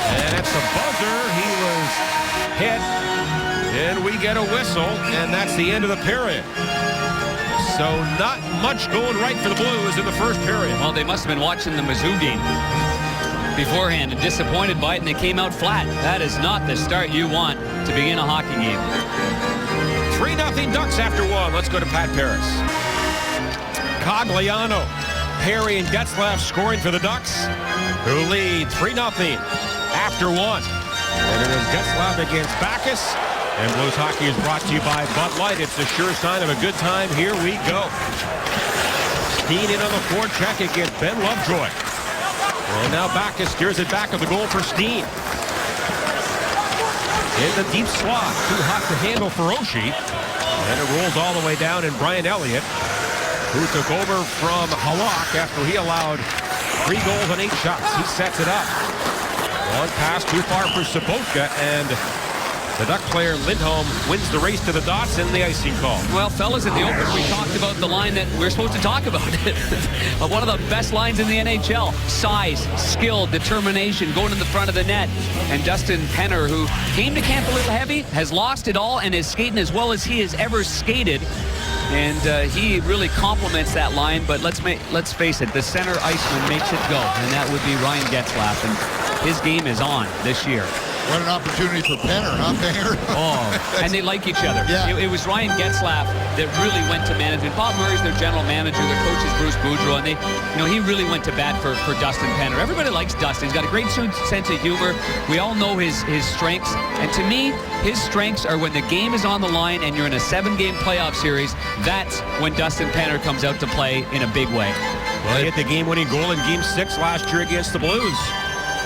Speaker 1: And at the buzzer, he was hit. And we get a whistle, and that's the end of the period. So not much going right for the Blues in the first period.
Speaker 2: Well, they must have been watching the Mizzou game beforehand and disappointed by it, and they came out flat. That is not the start you want to begin a hockey game.
Speaker 1: 3-0 Ducks after 1. Let's go to Pat Paris. Cogliano, Perry, and Getzlaf scoring for the Ducks, who lead 3-0 after 1. And it is Getzlaf against Backes. And Blues Hockey is brought to you by Bud Light. It's a sure sign of a good time. Here we go. Steen in on the forecheck against Ben Lovejoy. And now Backes steers it back of the goal for Steen. In the deep slot. Too hot to handle for Oshie. And it rolls all the way down, and Brian Elliott, who took over from Halak after he allowed 3 goals on 8 shots. He sets it up. One pass too far for Sabotka, and the Duck player Lindholm wins the race to the dots and the icing call.
Speaker 2: Well, fellas, in the open, we talked about the line that we're supposed to talk about. One of the best lines in the NHL. Size, skill, determination, going in the front of the net. And Dustin Penner, who came to camp a little heavy, has lost it all and is skating as well as he has ever skated. And he really complements that line. But let's face it, the center iceman makes it go, and that would be Ryan Getzlaf. And his game is on this year.
Speaker 3: What an opportunity for Penner, huh, Banger?
Speaker 2: Oh, and they like each other.
Speaker 3: Yeah.
Speaker 2: It was Ryan Getzlaf that really went to management. Bob Murray's their general manager. Their coach is Bruce Boudreau, and he really went to bat for Dustin Penner. Everybody likes Dustin. He's got a great sense of humor. We all know his strengths, and to me, his strengths are when the game is on the line and you're in a 7-game playoff series. That's when Dustin Penner comes out to play in a big way.
Speaker 1: Well, he hit the game-winning goal in Game 6 last year against the Blues.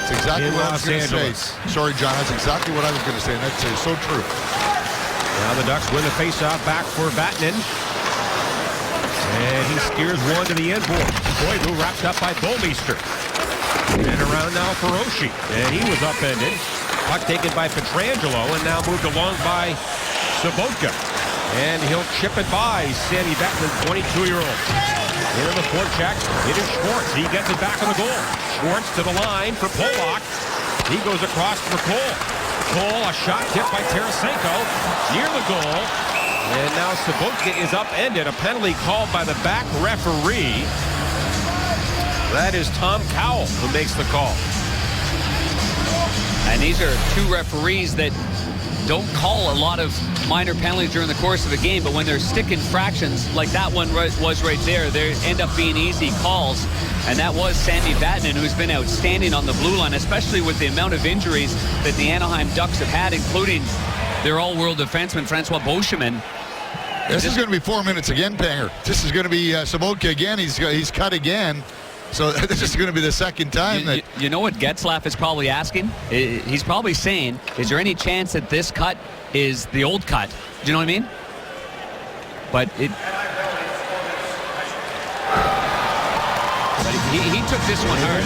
Speaker 3: That's exactly what I was going to say.
Speaker 1: Angeles.
Speaker 3: Sorry, John, that's exactly what I was going to say. And that's so true.
Speaker 1: Now the Ducks win the faceoff back for Vatanen. And he steers one to the end board. Koivu wrapped up by Bomeister. And around now for Oshie. And he was upended. Puck taken by Pietrangelo and now moved along by Sabotka. And he'll chip it by Sammy Vatanen, 22-year-old. Into the forecheck. It is Schwartz. He gets it back on the goal. Schwartz to the line for Pollock. He goes across for Cole. Cole, a shot tipped by Tarasenko. Near the goal. And now Sobotka is upended. A penalty called by the back referee. That is Tom Cowell who makes the call.
Speaker 2: And these are two referees that don't call a lot of minor penalties during the course of a game, but when they're stick infractions like that one was right there, they end up being easy calls. And that was Sami Vatanen, who's been outstanding on the blue line, especially with the amount of injuries that the Anaheim Ducks have had, including their all-world defenseman, Francois Beauchemin.
Speaker 3: This is going to be 4 minutes again, Panger. This is going to be Sobotka again. He's cut again. So this is going to be the second time.
Speaker 2: You know what Getzlaf is probably asking? He's probably saying, is there any chance that this cut is the old cut? Do you know what I mean? But he took this one hard.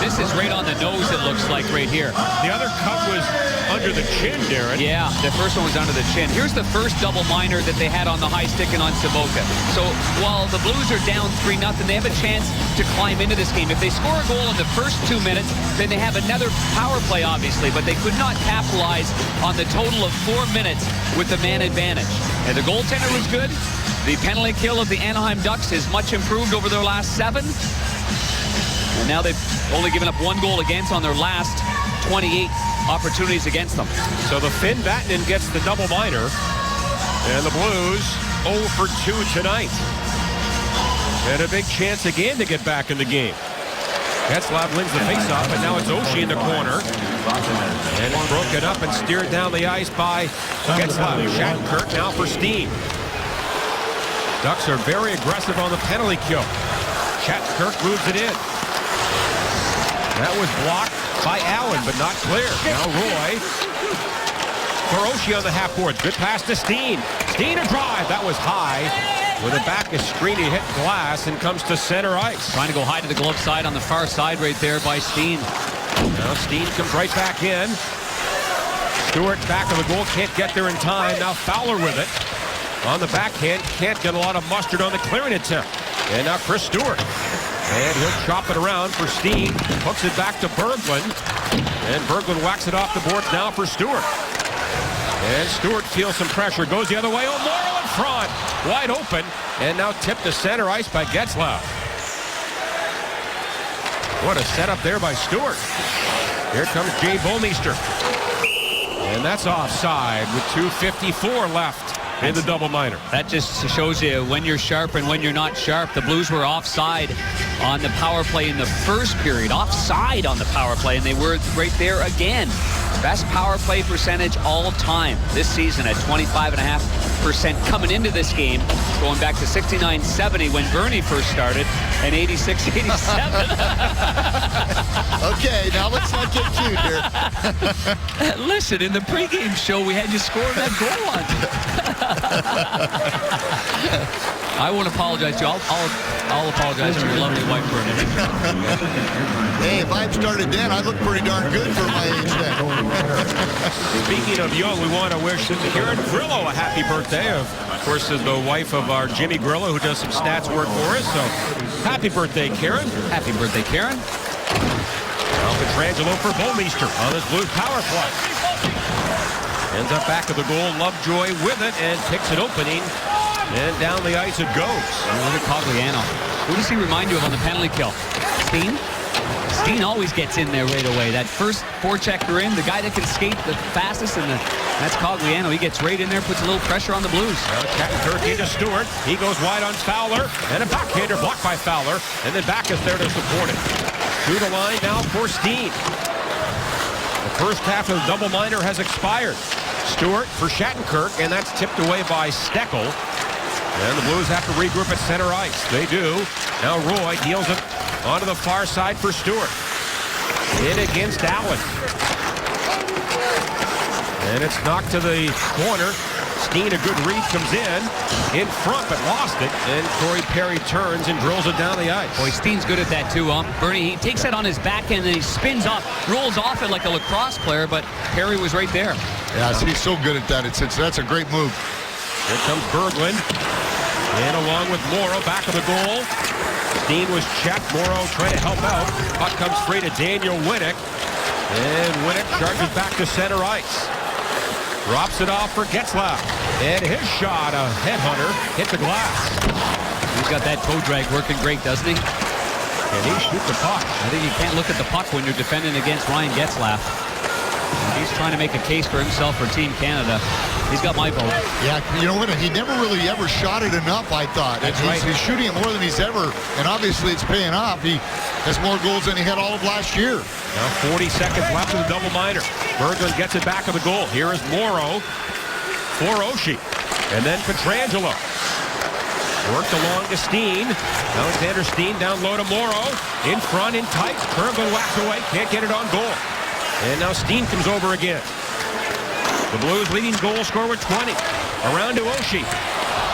Speaker 2: This is right on the nose, it looks like, right here.
Speaker 1: The other cut was under the chin, Darren.
Speaker 2: Yeah, the first one was under the chin. Here's the first double minor that they had on the high stick and on Sobotka. So while the Blues are down 3-0, they have a chance to climb into this game. If they score a goal in the first 2 minutes, then they have another power play, obviously, but they could not capitalize on the total of 4 minutes with the man advantage. And the goaltender was good. The penalty kill of the Anaheim Ducks is much improved over their last 7. And now they've only given up 1 goal against on their last 28 opportunities against them.
Speaker 1: So the Finn Vatanen gets the double minor. And the Blues 0 for 2 tonight. And a big chance again to get back in the game. Getzlaf wins the faceoff, and now it's Oshie in the corner. And it's broken up and steered down the ice by Getzlaf. Shattenkirk now for Steen. Ducks are very aggressive on the penalty kill. Shattenkirk moves it in. That was blocked by Allen, but not clear. Now Roy for Oshie on the half boards. Good pass to Steen. Steen a drive. That was high. With a back of screen, he hit glass and comes to center ice.
Speaker 2: Trying to go high to the glove side on the far side right there by Steen.
Speaker 1: Now Steen comes right back in. Stewart back of the goal, can't get there in time. Now Fowler with it. On the backhand, can't get a lot of mustard on the clearing attempt. And now Chris Stewart. And he'll chop it around for Steen. Hooks it back to Berglund. And Berglund whacks it off the boards now for Stewart. And Stewart feels some pressure. Goes the other way. Oh, Morrow in front. Wide open. And now tipped to center ice by Getzlaf. What a setup there by Stewart. Here comes Jay Bouwmeester. And that's offside with 2:54 left in the double minor.
Speaker 2: That just shows you when you're sharp and when you're not sharp. The Blues were offside on the power play in the first period. Offside on the power play, and they were right there again. Best power play percentage all time this season at 25.5% coming into this game, going back to 69-70 when Bernie first started, and 86-87.
Speaker 3: Okay, now let's not get cute here.
Speaker 2: Listen, in the pregame show, we had you scoring that goal on you. I won't apologize to you. I'll apologize to your lovely wife, Bernie.
Speaker 3: Hey, if I'd started then, I'd look pretty darn good for my age then.
Speaker 1: Speaking of young, we want to wish Karen Grillo a happy birthday. Of course, is the wife of our Jimmy Grillo, who does some stats work for us. So, happy birthday, Karen.
Speaker 2: Happy birthday, Karen.
Speaker 1: Now Pietrangelo for Bouwmeester on his Blues power play. Ends up back of the goal. Lovejoy with it and picks it opening. And down the ice it goes.
Speaker 2: Look at Cogliano. Who does he remind you of on the penalty kill? Steen? Steen always gets in there right away. That first forechecker in, the guy that can skate the fastest, that's Cogliano. He gets right in there, puts a little pressure on the Blues.
Speaker 1: Now Shattenkirk into Stewart. He goes wide on Fowler. And a backhander blocked by Fowler. And then back is there to support it. Through the line now for Steen. The first half of the double minor has expired. Stewart for Shattenkirk, and that's tipped away by Steckel. And the Blues have to regroup at center ice. They do. Now Roy deals it onto the far side for Stewart. In against Allen. And it's knocked to the corner. Steen, a good read, comes in front, but lost it. And Corey Perry turns and drills it down the ice.
Speaker 2: Boy, Steen's good at that too, Bernie, he takes it on his backhand and he spins off, rolls off it like a lacrosse player, but Perry was right there.
Speaker 3: Yeah, he's so good at that. That's a great move.
Speaker 1: Here comes Berglund. And along with Morrow, back of the goal. Steen was checked. Morrow trying to help out. Puck comes free to Daniel Winnick. And Winnick charges back to center ice. Drops it off for Getzlaf. And his shot, a headhunter, hit the glass.
Speaker 2: He's got that toe drag working great, doesn't he?
Speaker 1: And he shoots the puck.
Speaker 2: I think you can't look at the puck when you're defending against Ryan Getzlaf. He's trying to make a case for himself for Team Canada. He's got my vote.
Speaker 3: Yeah, you know what? He never really ever shot it enough, I thought.
Speaker 1: That's right.
Speaker 3: He's shooting it more than he's ever, and obviously it's paying off. He has more goals than he had all of last yeyear.
Speaker 1: Now 40 seconds left in the double minor. Berglund gets it back of the goal. Here is Morrow for Oshie. And then Pietrangelo. Worked along to Steen. Alexander Steen down low to Morrow. In front, in tight. Berglund whacks away. Can't get it on goal. And now Steen comes over again. The Blues leading goal scorer with 20. Around to Oshie.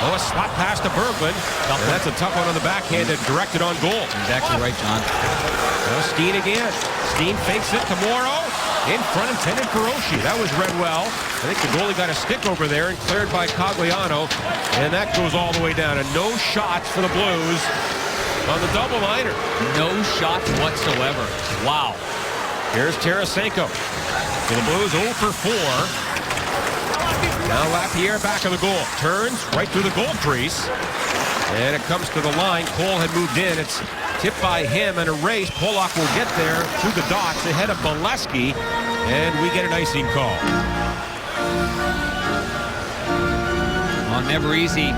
Speaker 1: Oh, a slap pass to Berglund. And that's a tough one on the backhand and directed on goal.
Speaker 2: Exactly right, John.
Speaker 1: Now Steen again. Steen fakes it to Morrow. In front, intended for Oshie. That was read well. I think the goalie got a stick over there and cleared by Cogliano. And that goes all the way down. And no shots for the Blues on the double liner.
Speaker 2: No shots whatsoever. Wow.
Speaker 1: Here's Tarasenko. For the Blues, 0 for 4. Now Lapierre back of the goal. Turns right through the goal crease. And it comes to the line. Cole had moved in. It's tipped by him and a race. Pollock will get there through the dots ahead of Bolesky. And we get an icing call.
Speaker 2: Well, never easy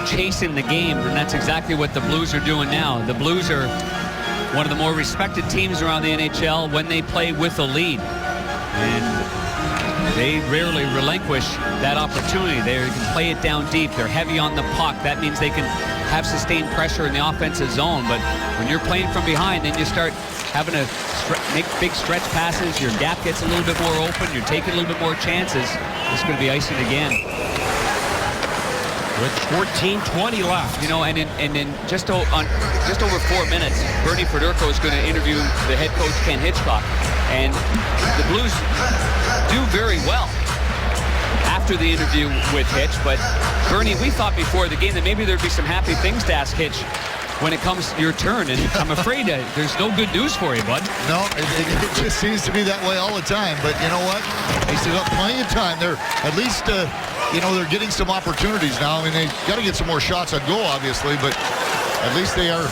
Speaker 2: chasing the game, and that's exactly what the Blues are doing now. The Blues are one of the more respected teams around the NHL when they play with a lead. And they rarely relinquish that opportunity. They can play it down deep. They're heavy on the puck. That means they can have sustained pressure in the offensive zone. But when you're playing from behind, then you start having to make big stretch passes. Your gap gets a little bit more open. You're taking a little bit more chances. It's going to be icing again.
Speaker 1: With 14:20 left.
Speaker 2: You know, and in just over 4 minutes, Bernie Federko is going to interview the head coach, Ken Hitchcock. And the Blues do very well after the interview with Hitch. But, Bernie, we thought before the game that maybe there'd be some happy things to ask Hitch when it comes to your turn. And I'm afraid there's no good news for you, bud.
Speaker 3: No, it just seems to be that way all the time. But you know what? They still got plenty of time. They're at least, they're getting some opportunities now. I mean, they got to get some more shots on goal, obviously. But at least they are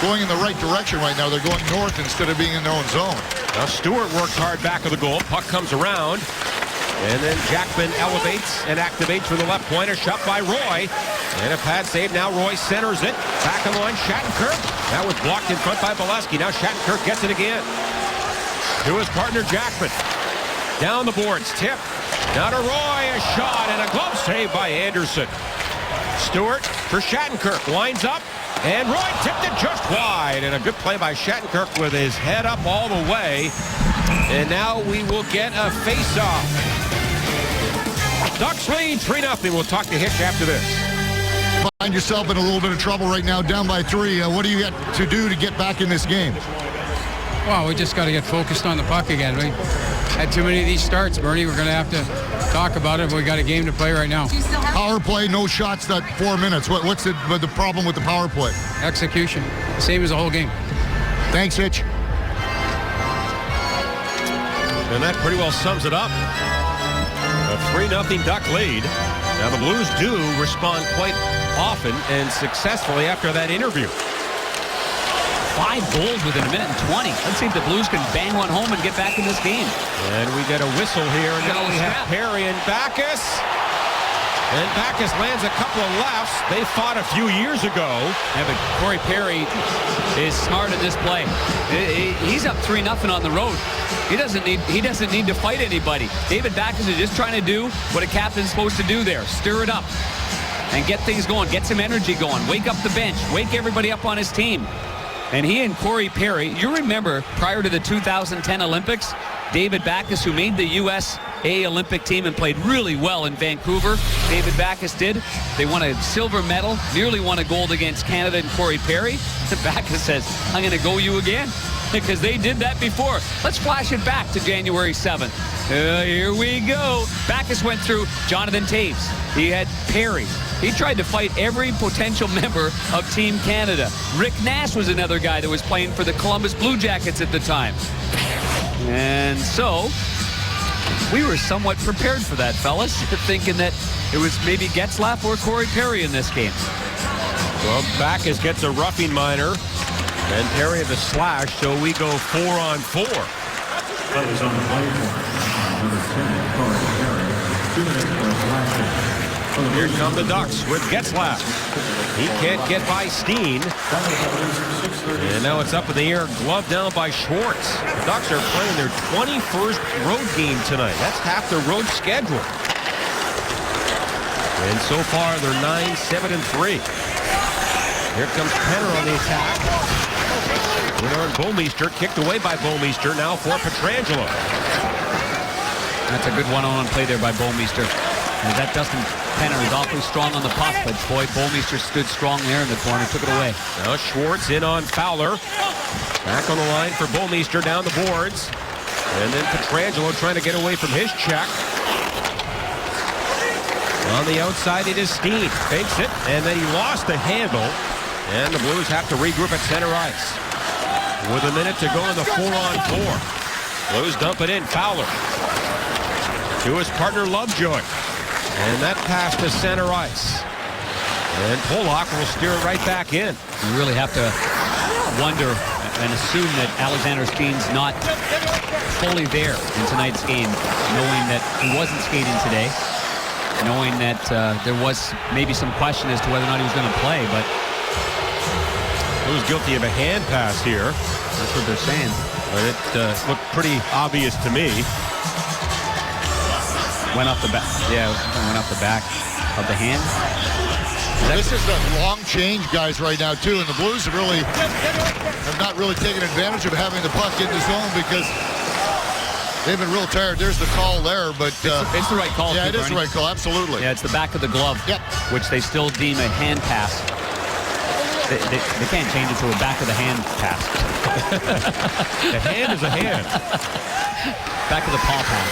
Speaker 3: going in the right direction right now. They're going north instead of being in their own zone.
Speaker 1: Now Stewart worked hard back of the goal. Puck comes around. And then Jackman elevates and activates for the left pointer. Shot by Roy. And a pad save. Now Roy centers it. Back on the line, Shattenkirk. That was blocked in front by Bolesky. Now Shattenkirk gets it again. To his partner, Jackman. Down the boards. Tip. Now to Roy. A shot and a glove save by Anderson. Stewart for Shattenkirk. Lines up. And Roy tipped it just wide. And a good play by Shattenkirk with his head up all the way. And now we will get a face-off. Ducks lead 3-0. We'll talk to Hitch after this.
Speaker 3: Find yourself in a little bit of trouble right now, down by 3. What do you got to do to get back in this game?
Speaker 5: Well, we just got to get focused on the puck again. We had too many of these starts, Bernie. We're going to have to talk about it, but we got a game to play right now.
Speaker 3: Power play, no shots, that 4 minutes. What's the problem with the power play?
Speaker 5: Execution. Same as the whole game.
Speaker 3: Thanks, Hitch.
Speaker 1: And that pretty well sums it up. A 3-0 Duck lead. Now the Blues do respond quite often and successfully after that interview.
Speaker 2: 5 goals within a minute and 20. Let's see if the Blues can bang one home and get back in this game.
Speaker 1: And we get a whistle here. And now we have Perry and Backus. And Backus lands a couple of lefts. They fought a few years ago.
Speaker 2: Yeah, but Corey Perry is smart in this play. He's up 3-0 on the road. He doesn't need to fight anybody. David Backus is just trying to do what a captain's supposed to do there. Stir it up and get things going. Get some energy going. Wake up the bench. Wake everybody up on his team. And he and Corey Perry, you remember prior to the 2010 Olympics, David Backus, who made the USA Olympic team and played really well in Vancouver. David Backus did. They won a silver medal, nearly won a gold against Canada and Corey Perry. Backus says, I'm going to go you again. because they did that before. Let's flash it back to January 7th. Here we go. Backus went through Jonathan Toews. He had Perry. He tried to fight every potential member of Team Canada. Rick Nash was another guy that was playing for the Columbus Blue Jackets at the time. And so we were somewhat prepared for that, fellas, thinking that it was maybe Getzlaf or Corey Perry in this game.
Speaker 1: Well, Backus gets a roughing minor, and Perry the slash, so we go 4-on-4.
Speaker 6: That was on the play for number 10, Corey Perry. 2 minutes for a slashing.
Speaker 1: Here come the Ducks with Getzlaf. He can't get by Steen. And now it's up in the air, glove down by Schwartz. The Ducks are playing their 21st road game tonight. That's half their road schedule. And so far, they're 9-7-3. Here comes Penner on the attack. Bernard Bouwmeester kicked away by Bouwmeester. Now for Pietrangelo.
Speaker 2: That's a good one-on-one play there by Bouwmeester. And that Dustin Penner is awfully strong on the puck, but boy, Bouwmeester stood strong there in the corner, took it away.
Speaker 1: Now Schwartz in on Fowler. Back on the line for Bouwmeester down the boards. And then Pietrangelo trying to get away from his check. On the outside, it is Steen. Fakes it, and then he lost the handle. And the Blues have to regroup at center ice. With a minute to go in the 4-on-4. Blues dump it in. Fowler to his partner Lovejoy. And that pass to center ice. And Pollock will steer it right back in.
Speaker 2: You really have to wonder and assume that Alexander Steen's not fully there in tonight's game, knowing that he wasn't skating today, knowing that there was maybe some question as to whether or not he was going to play, but
Speaker 1: Who's guilty of a hand pass here?
Speaker 2: That's what they're saying.
Speaker 1: But it looked pretty obvious to me.
Speaker 2: Went off the back. Yeah, went off the back of the hand.
Speaker 3: This is a long change, guys, right now, too. And the Blues have not really taken advantage of having the puck in the zone because they've been real tired. There's the call there, but...
Speaker 2: it's the right call,
Speaker 3: yeah,
Speaker 2: too,
Speaker 3: it is the right call, absolutely.
Speaker 2: Yeah, it's the back of the glove, which they still deem a hand pass. They can't change it to a back of the hand pass.
Speaker 1: The hand is a hand.
Speaker 2: Back of the paw pass.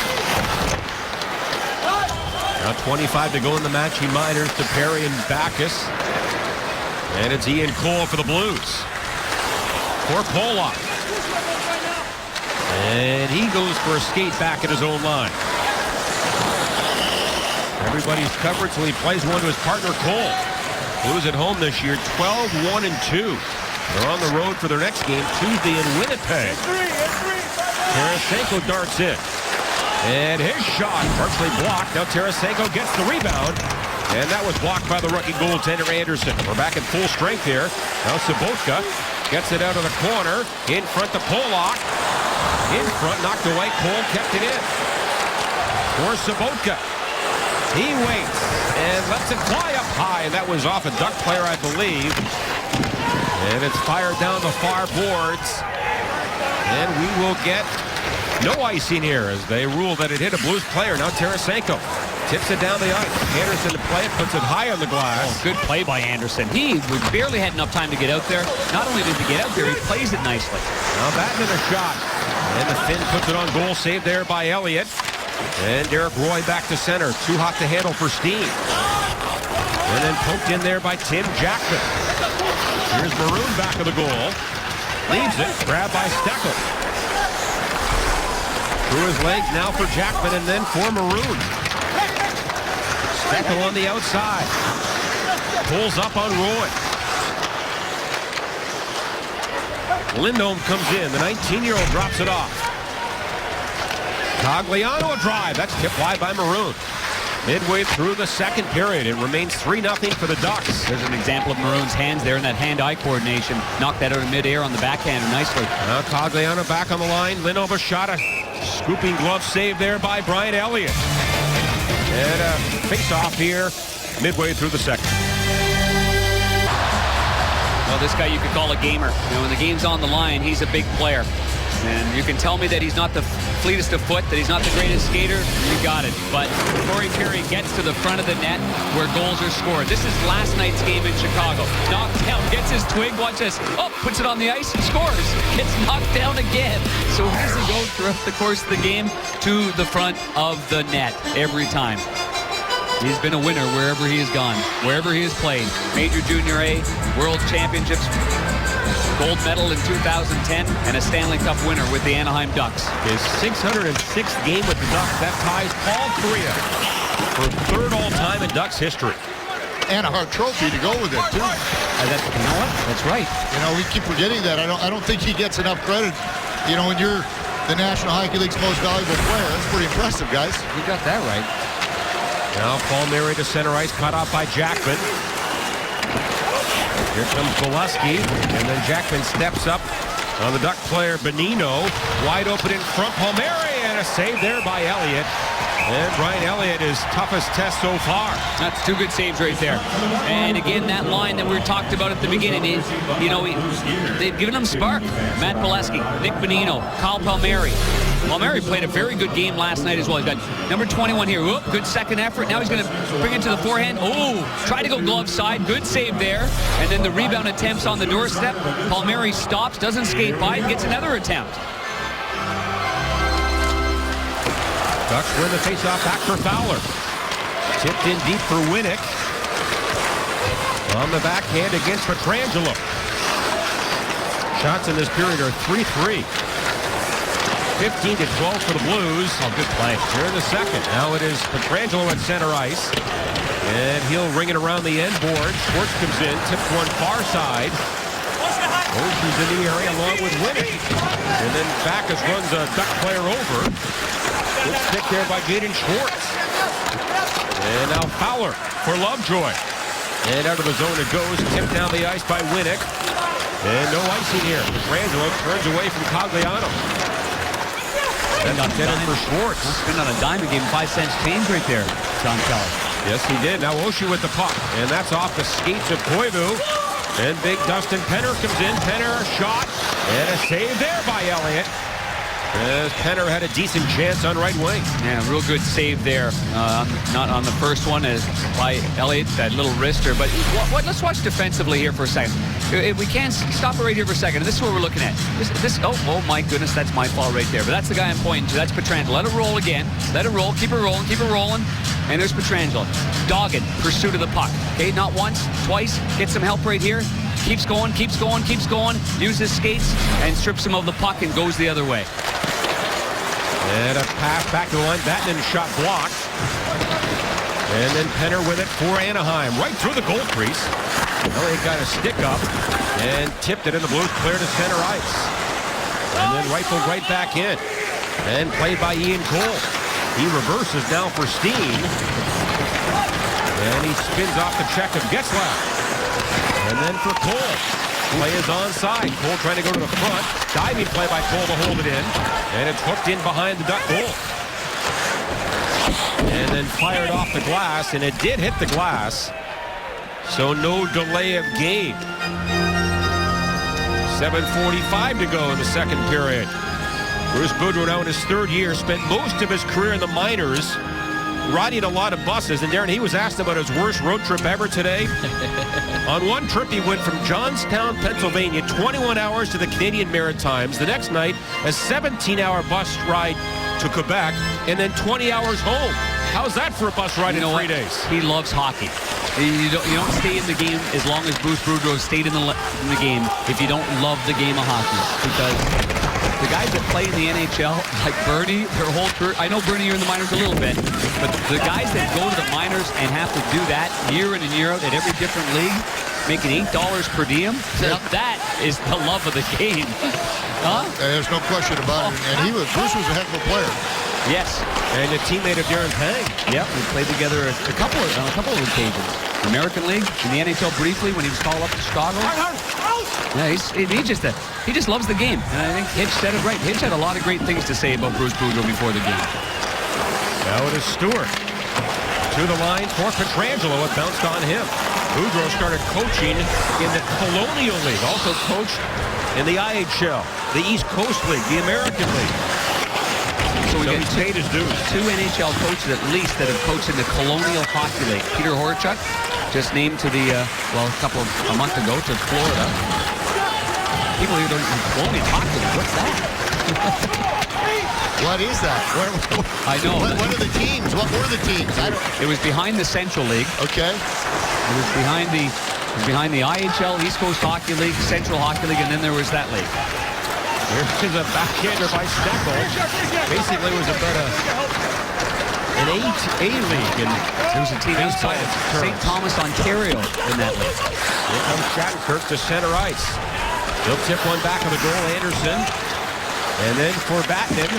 Speaker 1: Now 25 to go in the match. He minors to Perry and Backus. And it's Ian Cole for the Blues. For Pollock. And he goes for a skate back at his own line. Everybody's covered, so he plays one to his partner, Cole. Blues at home this year, 12-1-2. They're on the road for their next game Tuesday in Winnipeg. Tarasenko darts in. And his shot partially blocked. Now Tarasenko gets the rebound. And that was blocked by the rookie goaltender Anderson. We're back in full strength here. Now Sobotka gets it out of the corner. In front to Pollock. In front, knocked away. Cole kept it in. For Sobotka. He waits and lets it fly up high. And that was off a Duck player, I believe. And it's fired down the far boards. And we will get no icing here as they rule that it hit a Blues player. Now Tarasenko tips it down the ice. Anderson to play it, puts it high on the glass.
Speaker 2: Oh, good play by Anderson. He barely had enough time to get out there. Not only did he get out there, he plays it nicely.
Speaker 1: Now Batten in a shot. And the Finn puts it on goal, saved there by Elliott. And Derek Roy back to center. Too hot to handle for Steen. And then poked in there by Tim Jackman. Here's Maroon back of the goal. Leaves it, grabbed by Steckel. Through his legs now for Jackman and then for Maroon. Steckel on the outside. Pulls up on Roy. Lindholm comes in. The 19-year-old drops it off. Cogliano a drive. That's tipped wide by Maroon. Midway through the second period, it remains 3-0 for the Ducks.
Speaker 2: There's an example of Maroon's hands there in that hand-eye coordination. Knocked that out of midair on the backhander nicely.
Speaker 1: Now Cogliano back on the line. Lindholm a shot. A scooping glove save there by Brian Elliott. And a face-off here midway through the second.
Speaker 2: Well, this guy you could call a gamer. You know, when the game's on the line, he's a big player. And you can tell me that he's not the fleetest of foot, that he's not the greatest skater. You got it. But Corey Perry gets to the front of the net where goals are scored. This is last night's game in Chicago. Knocked down, gets his twig, watch this. Oh, puts it on the ice and scores. Gets knocked down again. So where does he go throughout the course of the game? To the front of the net every time. He's been a winner wherever he has gone, wherever he has played. Major Junior A, World Championships, gold medal in 2010, and a Stanley Cup winner with the Anaheim Ducks.
Speaker 1: His 606th game with the Ducks. That ties Paul Kariya for third all-time in Ducks history.
Speaker 3: And a Hart Trophy to go with it, too.
Speaker 2: You know what? That's right.
Speaker 3: You know, we keep forgetting that. I don't think he gets enough credit. You know, when you're the National Hockey League's most valuable player, that's pretty impressive, guys.
Speaker 2: You got that right.
Speaker 1: Now Palmieri to center ice, cut off by Jackman. Here comes Bolesky, and then Jackman steps up on the Duck player Bonino. Wide open in front, Palmieri, and a save there by Elliott. And Brian Elliott, his toughest test so far.
Speaker 2: That's two good saves right there. And again, that line that we talked about at the beginning is, you know, they've given him spark. Matt Bolesky, Nick Bonino, Kyle Palmieri. Palmieri played a very good game last night as well. He's got number 21 here. Whoop, good second effort. Now he's going to bring it to the forehand. Oh, try to go glove side. Good save there. And then the rebound attempts on the doorstep. Palmieri stops, doesn't skate by, and gets another attempt.
Speaker 1: Ducks win the faceoff back for Fowler. Tipped in deep for Winnick. On the backhand against Pietrangelo. Shots in this period are 3-3. 15-12 for the Blues.
Speaker 2: Oh, good play.
Speaker 1: Here in the second. Now it is Pietrangelo at center ice. And he'll ring it around the end board. Schwartz comes in, tips one far side. Oshie's in the area along with Winnick. And then Backus runs a Duck player over. Good stick there by Jaden Schwartz. And now Fowler for Lovejoy. And out of the zone it goes. Tipped down the ice by Winnick. And no icing here. Pietrangelo turns away from Cogliano. And got in for Schwartz.
Speaker 2: Spin on a dime and gave him 5 cents change right there, John Keller.
Speaker 1: Yes, he did. Now Oshie with the puck. And that's off the skates of Koivu. And big Dustin Penner comes in. Penner, a shot. And a save there by Elliott. As Penner had a decent chance on right wing.
Speaker 2: Yeah, real good save there. Not on the first one as by Elliott, that little wrister. But let's watch defensively here for a second. If we can stop it right here for a second. This is what we're looking at. Oh my goodness, that's my fault right there. But that's the guy I'm pointing to. That's Pietrangelo. Let it roll again. Let it roll. Keep it rolling. Keep it rolling. And there's Pietrangelo. Dogged pursuit of the puck. Okay, not once, twice. Get some help right here. Keeps going, keeps going, keeps going. Uses skates and strips him of the puck and goes the other way.
Speaker 1: And a pass back to the line. Vatanen shot blocked. And then Penner with it for Anaheim. Right through the goal crease. Elliott got a stick up and tipped it in the Blues clear to center ice. And then rifled right back in. And played by Ian Cole. He reverses now for Steen. And he spins off the check of Getzlaf. And then for Cole. Play is onside. Cole trying to go to the front. Diving play by Cole to hold it in. And it's hooked in behind the Duck goal. And then fired off the glass. And it did hit the glass. So no delay of game. 7:45 to go in the second period. Bruce Boudreau now in his third year. Spent most of his career in the minors. Riding a lot of buses. And Darren, he was asked about his worst road trip ever today. On one trip, he went from Johnstown, Pennsylvania, 21 hours to the Canadian Maritimes. The next night, a 17-hour bus ride to Quebec, and then 20 hours home. How's that for a bus ride in 3 days?
Speaker 2: He loves hockey. You don't stay in the game as long as Bruce Boudreau stayed in the game if you don't love the game of hockey. Because the guys that play in the NHL, like Bernie, their whole career, I know Bernie, you're in the minors a little bit, but the guys that go to the minors and have to do that year in and year out at every different league, making $8 per diem, that is the love of the game. Huh?
Speaker 3: There's no question about it. And Bruce was a heck of a player.
Speaker 2: Yes.
Speaker 1: And a teammate of Darren Pang.
Speaker 2: Yep, we played together on a couple of occasions. American League, in the NHL briefly when he was called up to Chicago. Yeah, he just loves the game. And I think Hitch said it right. Hitch had a lot of great things to say about Bruce Boudreau before the game.
Speaker 1: Now it is Stewart. To the line for Pietrangelo. It bounced on him. Boudreau started coaching in the Colonial League. Also coached in the IHL, the East Coast League, the American League.
Speaker 2: So we get
Speaker 1: he's paid his dues.
Speaker 2: 2 NHL coaches at least that have coached in the Colonial Hockey League. Peter Horachuk, just named to the, a month ago to Florida. People here don't even Colonial Hockey League. What's that?
Speaker 3: What is that?
Speaker 2: I know.
Speaker 3: What are the teams? What were the teams?
Speaker 2: It was behind the Central League.
Speaker 3: Okay.
Speaker 2: It was behind the IHL, East Coast Hockey League, Central Hockey League, and then there was that league.
Speaker 1: Here's a backhander by Steckel. Basically, it was about an 8A league. And
Speaker 2: there was a team outside of St. Thomas, Ontario in that league.
Speaker 1: Here comes Shattenkirk to center ice. He'll tip one back of the goal, Anderson. And then for Batman,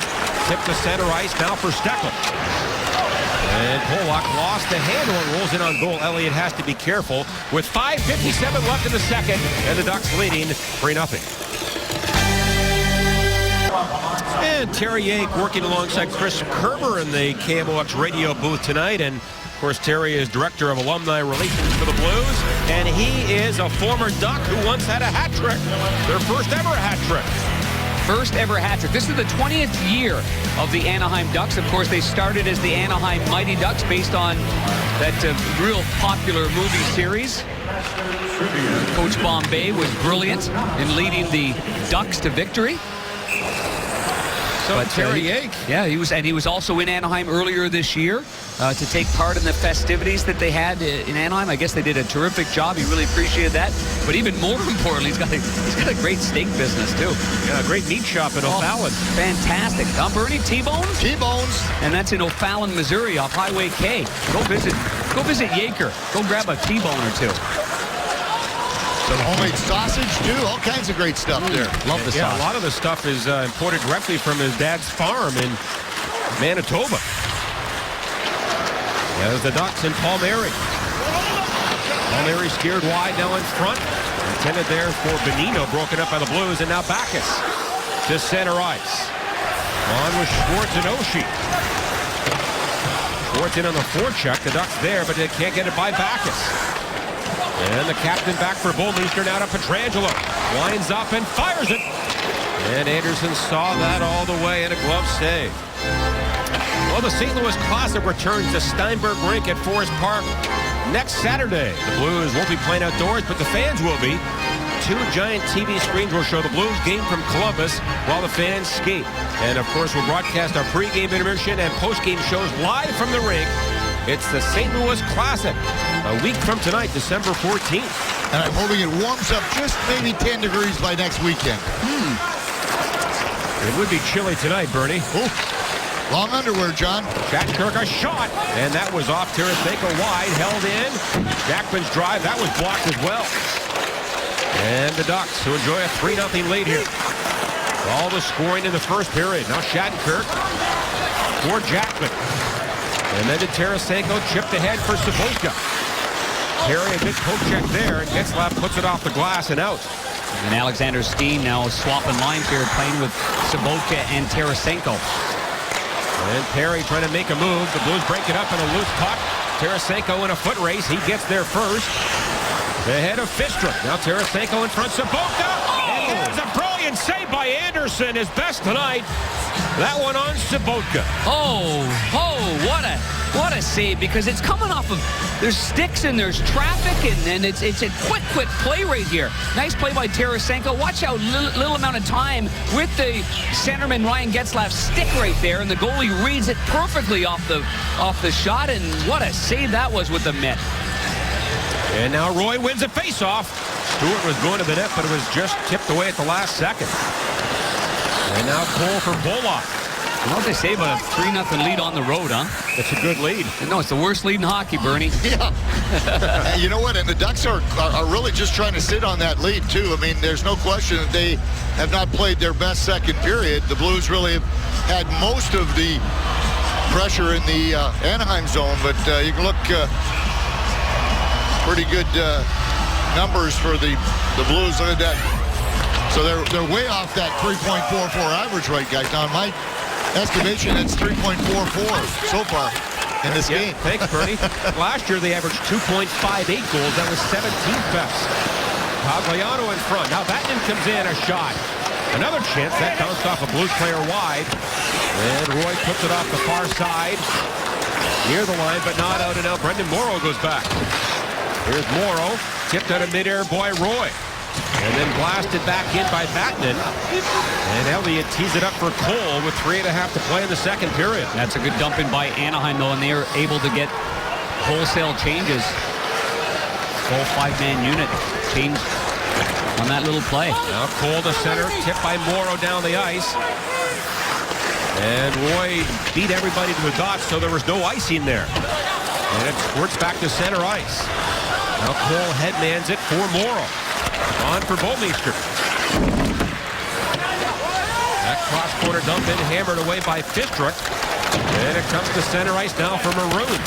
Speaker 1: tip to center ice, now for Steckel. And Pollock lost the handle and rolls in on goal. Elliott has to be careful. With 5:57 left in the second, and the Ducks leading 3-0. And Terry Yake working alongside Chris Kerber in the KMOX radio booth tonight. And, of course, Terry is Director of Alumni Relations for the Blues. And he is a former Duck who once had a hat trick. Their first ever hat trick.
Speaker 2: First ever hat trick. This is the 20th year of the Anaheim Ducks. Of course, they started as the Anaheim Mighty Ducks based on that real popular movie series. Coach Bombay was brilliant in leading the Ducks to victory.
Speaker 1: But Terry Yake.
Speaker 2: Yeah, he was also in Anaheim earlier this year to take part in the festivities that they had in Anaheim. I guess they did a terrific job. He really appreciated that. But even more importantly, he's got a great steak business too.
Speaker 1: Yeah, a great meat shop in O'Fallon.
Speaker 2: Fantastic. Bernie, T-Bones?
Speaker 3: T-Bones.
Speaker 2: And that's in O'Fallon, Missouri, off Highway K. Go visit Yaker. Go grab a T-bone or two.
Speaker 3: Some homemade sausage, too. All kinds of great stuff there.
Speaker 2: Love the sauce.
Speaker 1: A lot of the stuff is imported directly from his dad's farm in Manitoba. There's the Ducks and Palmieri. Palmieri steered wide now in front. Intended there for Bonino, broken up by the Blues, and now Backus to center ice. On with Schwartz and Oshie. Schwartz in on the forecheck. The Ducks there, but they can't get it by Backus. And the captain back for Bullmeister, now to Pietrangelo. Winds up and fires it. And Anderson saw that all the way in a glove save. Well, the St. Louis Classic returns to Steinberg Rink at Forest Park next Saturday. The Blues won't be playing outdoors, but the fans will be. 2 giant TV screens will show the Blues game from Columbus while the fans skate. And, of course, we'll broadcast our pregame intermission and postgame shows live from the rink. It's the St. Louis Classic, a week from tonight, December 14th.
Speaker 3: And I'm hoping it warms up just maybe 10 degrees by next weekend.
Speaker 1: It would be chilly tonight, Bernie.
Speaker 3: Ooh. Long underwear, John.
Speaker 1: Shattenkirk a shot, and that was off Tarasenko wide, held in. Jackman's drive, that was blocked as well. And the Ducks who enjoy a 3-0 lead here. All the scoring in the first period. Now Shattenkirk for Jackman. And then to Tarasenko, chipped ahead for Sabotka. Terry a good poke check there, and Getzlaf puts it off the glass and out.
Speaker 2: And Alexander Steen now swapping lines here, playing with Sabotka and Tarasenko.
Speaker 1: And Perry trying to make a move. The Blues break it up in a loose puck. Tarasenko in a foot race. He gets there first. Ahead of Fistrup. Now Tarasenko in front. Sabotka. And there's a brilliant save by Anderson. His best tonight. That one on Sabotka.
Speaker 2: What a save, because it's coming off of, there's sticks and there's traffic, and it's a quick play right here. Nice play by Tarasenko. Watch how little amount of time with the centerman Ryan Getzlaf's stick right there, and the goalie reads it perfectly off the shot, and what a save that was with the mitt.
Speaker 1: And now Roy wins a face-off. Stewart was going to the net, but it was just tipped away at the last second. And now Cole for Bollock.
Speaker 2: What they say about a 3-0 lead on the road, huh?
Speaker 1: It's a good lead.
Speaker 2: No, it's the worst lead in hockey, Bernie.
Speaker 3: Yeah. You know what? And the Ducks are really just trying to sit on that lead, too. I mean, there's no question that they have not played their best second period. The Blues really have had most of the pressure in the Anaheim zone, but you can look pretty good numbers for the Blues. Look at that. So they're way off that 3.44 average right, guys. Now, in my estimation, it's 3.44 so far in this game.
Speaker 1: Thanks, Bernie. Last year, they averaged 2.58 goals. That was 17th best. Cogliano in front. Now Vatanen comes in, a shot. Another chance. That bounced off a Blues player wide. And Roy puts it off the far side. Near the line, but not out and out. Brendan Morrow goes back. Here's Morrow. Tipped out of midair by Roy. And then blasted back in by Vatanen. And Elliott tees it up for Cole with 3.5 to play in the second period.
Speaker 2: That's a good dump in by Anaheim, though, and they are able to get wholesale changes. Full 5-man unit change on that little play.
Speaker 1: Now Cole to center, tipped by Morrow down the ice. And Roy beat everybody to the dots, so there was no icing there. And it squirts back to center ice. Now Cole headmans it for Morrow. On for Bouwmeester. That cross-corner dump in, hammered away by Fistrup. And it comes to center ice now for Maroon.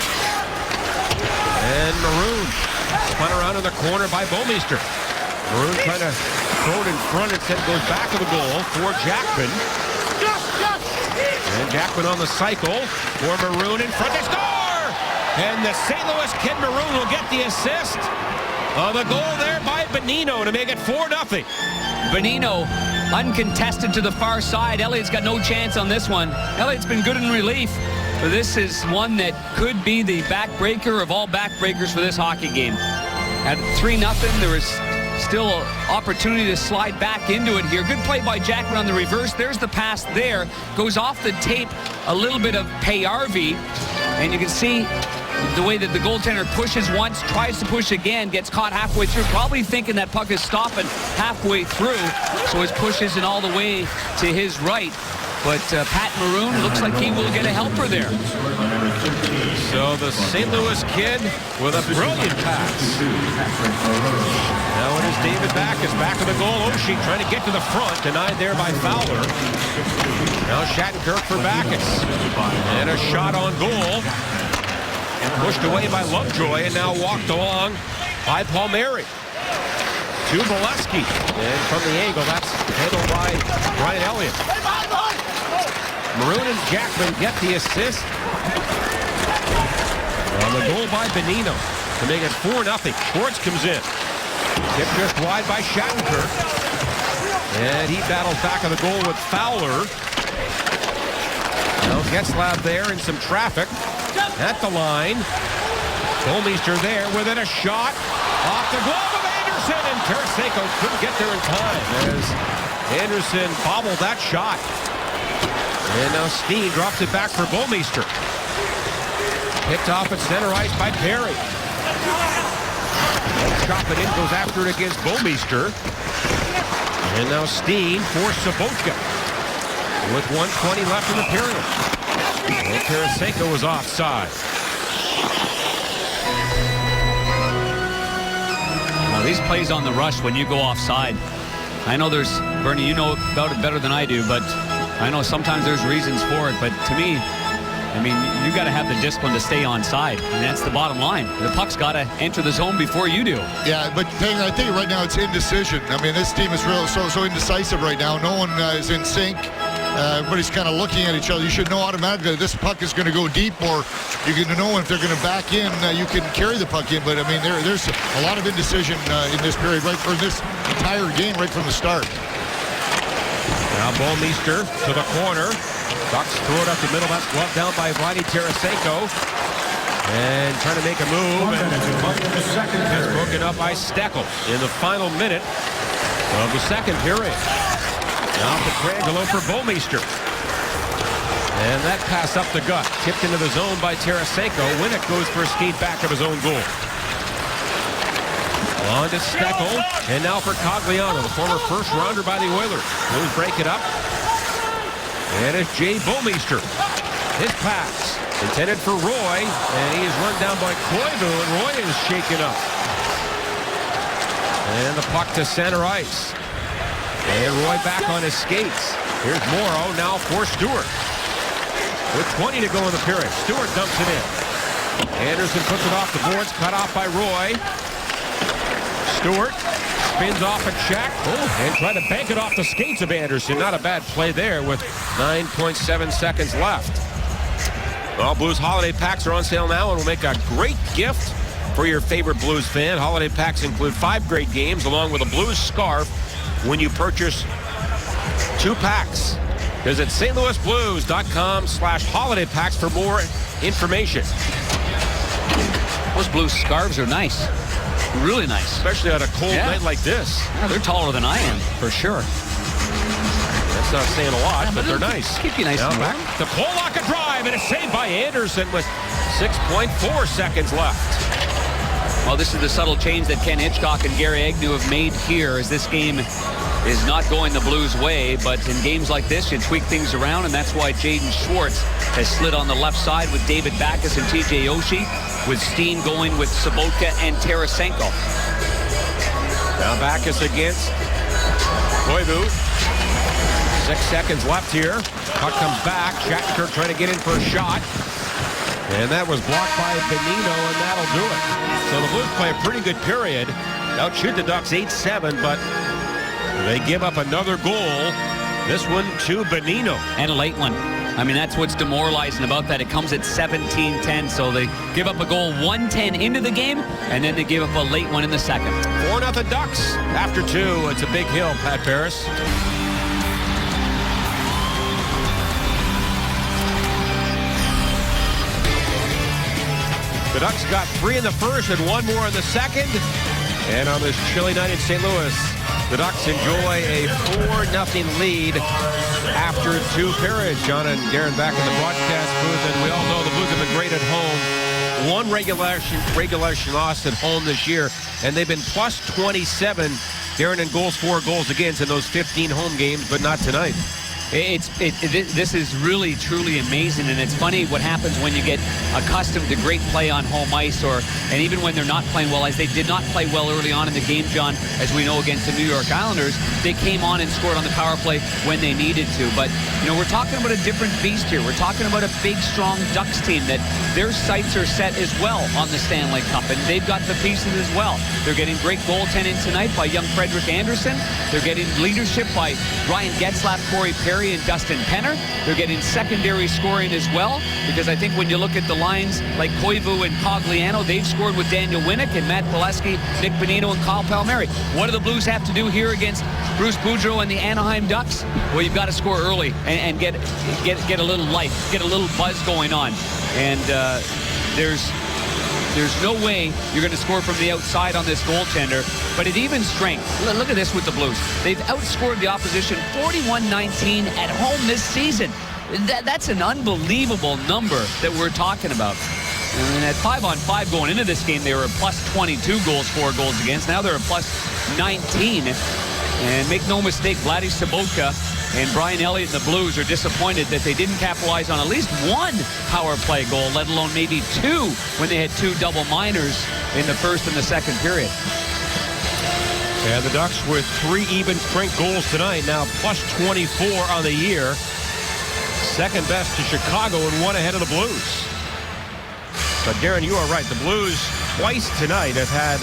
Speaker 1: And Maroon spun around in the corner by Bouwmeester. Maroon trying to throw it in front. Instead goes back of the goal for Jackman. And Jackman on the cycle for Maroon in front. They score! And the St. Louis Kid Maroon will get the assist. The goal there by Bonino to make it 4-0.
Speaker 2: Bonino uncontested to the far side. Elliott's got no chance on this one. Elliott's been good in relief, but this is one that could be the backbreaker of all backbreakers for this hockey game. At 3-0, there was still an opportunity to slide back into it here. Good play by Jackman on the reverse. There's the pass there. Goes off the tape a little bit of Payarvi, and you can see the way that the goaltender pushes once, tries to push again, gets caught halfway through, probably thinking that puck is stopping halfway through, so his push isn't all the way to his right. But Pat Maroon looks like he will get a helper there.
Speaker 1: So the St. Louis Kid with a brilliant pass. Now it is David Backes, back of the goal. Oshie trying to get to the front, denied there by Fowler. Now Shattenkirk for Backes. And a shot on goal. Pushed away by Lovejoy and now walked along by Palmieri. To Bolesky. And from the angle, that's handled by Brian Elliott. Maroon and Jackman get the assist. On the goal by Bonino to make it 4-0. Schwartz comes in. Tip just wide by Shattenkirk. And he battles back of the goal with Fowler. Now Getzlaf there in some traffic. At the line. Bouwmeester there with it, a shot. Off the glove of Anderson, and Tarasenko couldn't get there in time as Anderson bobbled that shot. And now Steen drops it back for Bouwmeester. Picked off at center ice by Perry. Chop it in, goes after it against Bouwmeester. And now Steen for Sobotka with 1:20 left in the period. Well, Tarasenko was offside.
Speaker 2: Now these plays on the rush when you go offside, I know there's, Bernie, you know about it better than I do, but I know sometimes there's reasons for it, but to me, I mean, you got to have the discipline to stay onside, and that's the bottom line. The puck's got to enter the zone before you do.
Speaker 3: Yeah, but I think right now it's indecision. I mean, this team is so indecisive right now. No one is in sync. Everybody's kind of looking at each other. You should know automatically this puck is going to go deep, or you're going to know if they're going to back in. You can carry the puck in, but I mean, there's a lot of indecision in this period, right, for this entire game, right from the start.
Speaker 1: Now Bouwmeester to the corner. Ducks throw it up the middle. That's gloved down by Vladi Tarasenko. And trying to make a move. And it's broken up by Steckel in the final minute of the second period. Now Pietrangelo for Bouwmeester. And that pass up the gut. Tipped into the zone by Tarasenko. Winnick goes for a skate back of his own goal. On to Steckel. And now for Cogliano, the former first rounder by the Oilers. Blues break it up. And it's Jay Bouwmeester. His pass intended for Roy, and he is run down by Koivu, and Roy is shaken up. And the puck to center ice. And Roy back on his skates. Here's Morrow now for Stewart. With 20 to go in the period. Stewart dumps it in. Anderson puts it off the boards, cut off by Roy. Stewart spins off a check and trying to bank it off the skates of Anderson. Not a bad play there with 9.7 seconds left. Well, Blues holiday packs are on sale now and will make a great gift for your favorite Blues fan. Holiday packs include 5 great games along with a Blues scarf when you purchase 2 packs. Visit stlouisblues.com/holiday packs for more information.
Speaker 2: Those Blues scarves are nice. Really nice.
Speaker 1: Especially on a cold night like this.
Speaker 2: Yeah, they're taller than I am, for sure.
Speaker 1: That's not saying a lot, but they're nice.
Speaker 2: Keep you nice
Speaker 1: Now
Speaker 2: and warm.
Speaker 1: back to Pollock, a drive, and it's saved by Anderson with 6.4 seconds left.
Speaker 2: Well, this is the subtle change that Ken Hitchcock and Gary Agnew have made here, as this game is not going the Blues' way, but in games like this, you tweak things around, and that's why Jaden Schwartz has slid on the left side with David Backes and TJ Oshie, with Steen going with Sobotka and Tarasenko.
Speaker 1: Now Backes against Koivu. 6 seconds left here. Puck comes back. Shattenkirk trying to get in for a shot. And that was blocked by Bonino, and that'll do it. So the Blues play a pretty good period. Outshoot the Ducks 8-7, but they give up another goal. This one to Bonino.
Speaker 2: And a late one. I mean, that's what's demoralizing about that. It comes at 17-10, so they give up a goal 1:10 into the game, and then they give up a late one in the second.
Speaker 1: 4-0 Ducks after 2. It's a big hill, Pat Paris. The Ducks got 3 in the first and 1 more in the second. And on this chilly night in St. Louis, the Ducks enjoy a 4-0 lead after 2 periods. John and Darren back in the broadcast booth, and we all know the Blues have been great at home. 1 regulation loss at home this year, and they've been plus 27, Darren, in goals, 4 goals against in those 15 home games, but not tonight.
Speaker 2: This is really, truly amazing, and it's funny what happens when you get accustomed to great play on home ice, and even when they're not playing well, as they did not play well early on in the game, John, as we know, against the New York Islanders. They came on and scored on the power play when they needed to. But, you know, we're talking about a different beast here. We're talking about a big, strong Ducks team that their sights are set as well on the Stanley Cup, and they've got the pieces as well. They're getting great goaltending tonight by young Frederik Andersen. They're getting leadership by Ryan Getzlaf, Corey Perry, and Dustin Penner. They're getting secondary scoring as well, because I think when you look at the lines like Koivu and Cogliano, they've scored with Daniel Winnick and Matt Pileski, Nick Bonino, and Kyle Palmieri. What do the Blues have to do here against Bruce Boudreau and the Anaheim Ducks? Well, you've got to score early and get a little life, get a little buzz going on. And there's no way you're going to score from the outside on this goaltender. But at even strength, look at this with the Blues. They've outscored the opposition 41-19 at home this season. That's an unbelievable number that we're talking about. And at 5-on-5 going into this game, they were a plus 22 goals, 4 goals against. Now they're a plus 19. And make no mistake, Vladdy Sobotka and Brian Elliott and the Blues are disappointed that they didn't capitalize on at least 1 power play goal, let alone maybe 2 when they had 2 double minors in the first and the second period.
Speaker 1: And the Ducks with 3 even strength goals tonight, now plus 24 on the year. Second best to Chicago and 1 ahead of the Blues. But Darren, you are right. The Blues twice tonight have had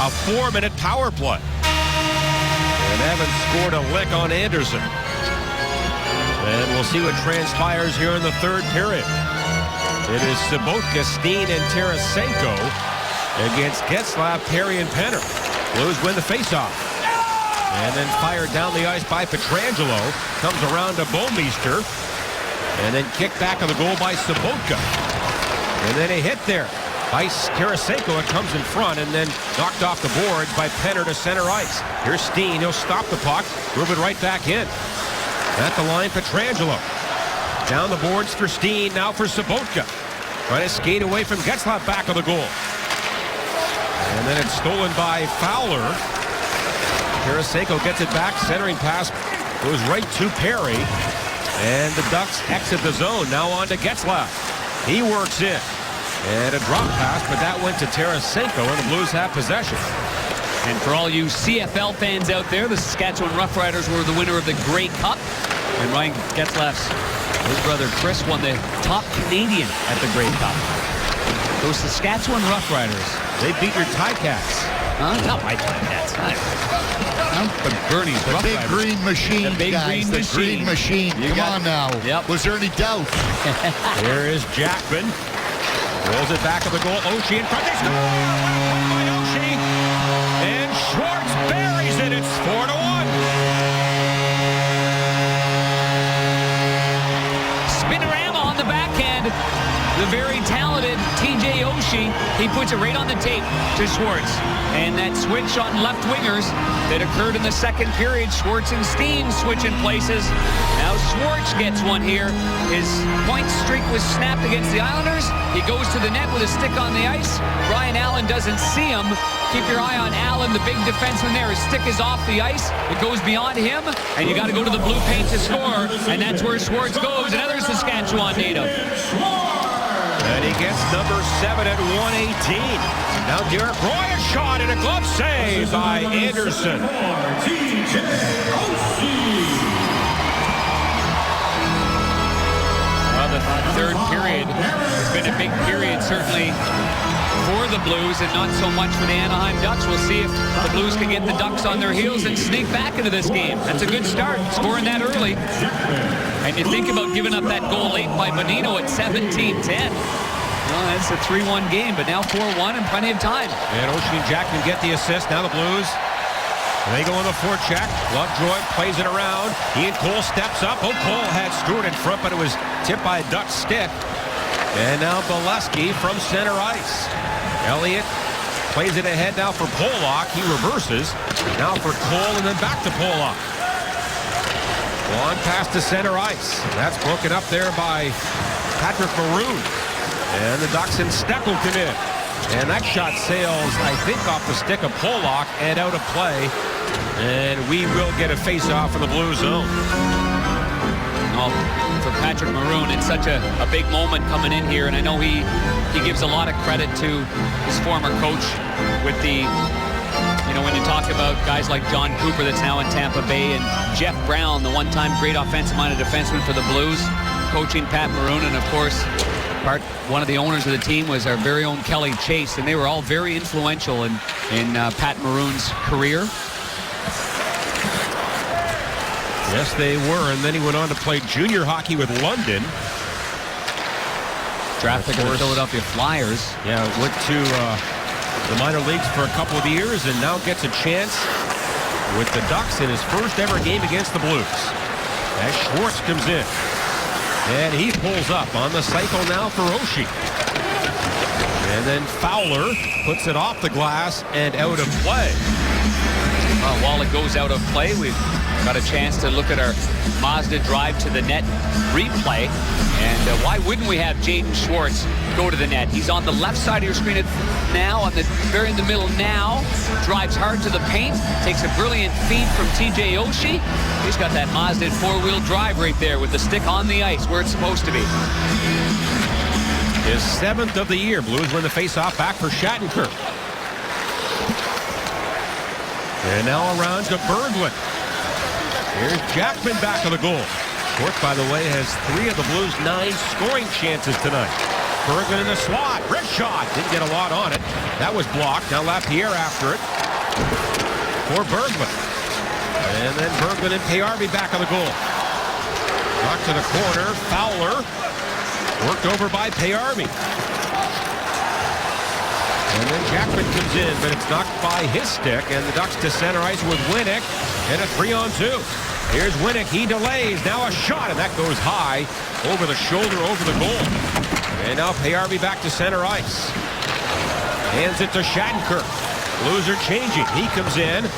Speaker 1: a 4-minute power play and haven't scored a lick on Anderson. And we'll see what transpires here in the third period. It is Sobotka, Steen, and Tarasenko against Getzlaf, Perry, and Penner. Blues win the faceoff. And then fired down the ice by Pietrangelo. Comes around to Bouwmeester. And then kicked back on the goal by Sobotka. And then a hit there by Tarasenko. It comes in front and then knocked off the boards by Penner to center ice. Here's Steen. He'll stop the puck. Move it right back in. At the line, Pietrangelo. Down the boards for Steen. Now for Sobotka. Trying to skate away from Getzlaf back of the goal. And then it's stolen by Fowler. Tarasenko gets it back. Centering pass goes right to Perry. And the Ducks exit the zone. Now on to Getzlaf. He works in. And a drop pass, but that went to Tarasenko, and the Blues have possession.
Speaker 2: And for all you CFL fans out there, the Saskatchewan Roughriders were the winner of the Grey Cup. And Ryan Getzlaf's, his brother Chris, won the top Canadian at the Grey Cup. Those Saskatchewan Roughriders.
Speaker 1: They beat your Ticats.
Speaker 2: Not my Ticats. But Bernie's
Speaker 3: the big green machine,
Speaker 2: the big
Speaker 3: guys.
Speaker 2: Green
Speaker 3: Green machine. Come on now.
Speaker 2: Yep.
Speaker 3: Was there any doubt?
Speaker 1: There is Jackman. Rolls it back of the goal. Oshie in front. They score! By Oshie. And Schwartz buries it. It's 4-1.
Speaker 2: Spinorama on the backhand. The very talented TJ Oshie. He puts it right on the tape to Schwartz. And that switch on left wingers that occurred in the second period. Schwartz and Steen switching places. Now Schwartz gets one here. His point streak was snapped against the Islanders. He goes to the net with a stick on the ice. Brian Allen doesn't see him. Keep your eye on Allen, the big defenseman there. His stick is off the ice. It goes beyond him. And you got to go to the blue paint to score. And that's where Schwartz goes. Another Saskatchewan native.
Speaker 1: And he gets number 7 at 118. Now Derek Roy, a shot and a glove save by Anderson.
Speaker 2: Well, the third period has been a big period, certainly, for the Blues and not so much for the Anaheim Ducks. We'll see if the Blues can get the Ducks on their heels and sneak back into this game. That's a good start, scoring that early. And you think about giving up that goal late by Bonino at 17-10. Well, that's a 3-1 game, but now 4-1 and plenty of time.
Speaker 1: And Oshie and Jackman get the assist. Now the Blues, they go on the forecheck. Lovejoy plays it around. Ian Cole steps up. Oh, Cole had Stewart in front, but it was tipped by a Duck stick. And now Bolesky from center ice. Elliott plays it ahead now for Pollock. He reverses. Now for Cole and then back to Pollock. On past the center ice. That's broken up there by Patrick Maroon. And the Ducks and Stapleton in. And that shot sails, I think, off the stick of Pollock and out of play. And we will get a face-off in the blue zone.
Speaker 2: Oh, for Patrick Maroon, it's such a big moment coming in here. And I know he gives a lot of credit to his former coach with the, you know, when you talk about guys like John Cooper that's now in Tampa Bay and Jeff Brown, the one-time great offensive-minded defenseman for the Blues, coaching Pat Maroon. And, of course, one of the owners of the team was our very own Kelly Chase, and they were all very influential in Pat Maroon's career.
Speaker 1: Yes, they were, and then he went on to play junior hockey with London.
Speaker 2: Draft pick of the Philadelphia Flyers.
Speaker 1: Yeah, went to the minor leagues for a couple of years and now gets a chance with the Ducks in his first ever game against the Blues. As Schwartz comes in. And he pulls up on the cycle now for Oshie. And then Fowler puts it off the glass and out of play.
Speaker 2: While it goes out of play, we've got a chance to look at our Mazda drive to the net replay. And why wouldn't we have Jaden Schwartz go to the net? He's on the left side of your screen now, very in the middle now. Drives hard to the paint, takes a brilliant feed from TJ Oshie. He's got that Mazda four-wheel drive right there with the stick on the ice where it's supposed to be.
Speaker 1: His 7th of the year. Blues win the face-off back for Shattenkirk. And now around to Berglund. Here's Jackman back of the goal. Schwartz, by the way, has 3 of the Blues' 9 scoring chances tonight. Berglund in the slot. Wrist shot. Didn't get a lot on it. That was blocked. Now Lapierre after it for Berglund. And then Berglund and Payarby back of the goal. Knocked to the corner. Fowler. Worked over by Payarby. And then Jackman comes in, but it's knocked by his stick. And the Ducks to center ice with Winnick. And a 3-on-2. Here's Winnick. He delays. Now a shot, and that goes high over the shoulder, over the goal. And now Payarby back to center ice. Hands it to Shattenkirk. Blues are changing. He comes in.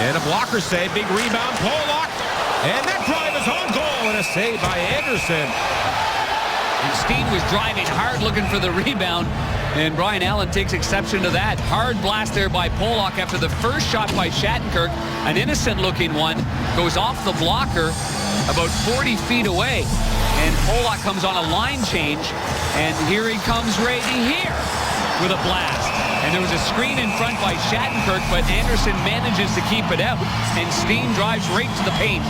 Speaker 1: And a blocker save. Big rebound. Pollock. And that drive is on goal. And a save by Anderson.
Speaker 2: And Steen was driving hard looking for the rebound. And Brian Allen takes exception to that. Hard blast there by Pollock after the first shot by Shattenkirk. An innocent-looking one. Goes off the blocker about 40 feet away. And Pollock comes on a line change. And here he comes right here with a blast. And there was a screen in front by Shattenkirk, but Anderson manages to keep it out. And Steen drives right to the paint.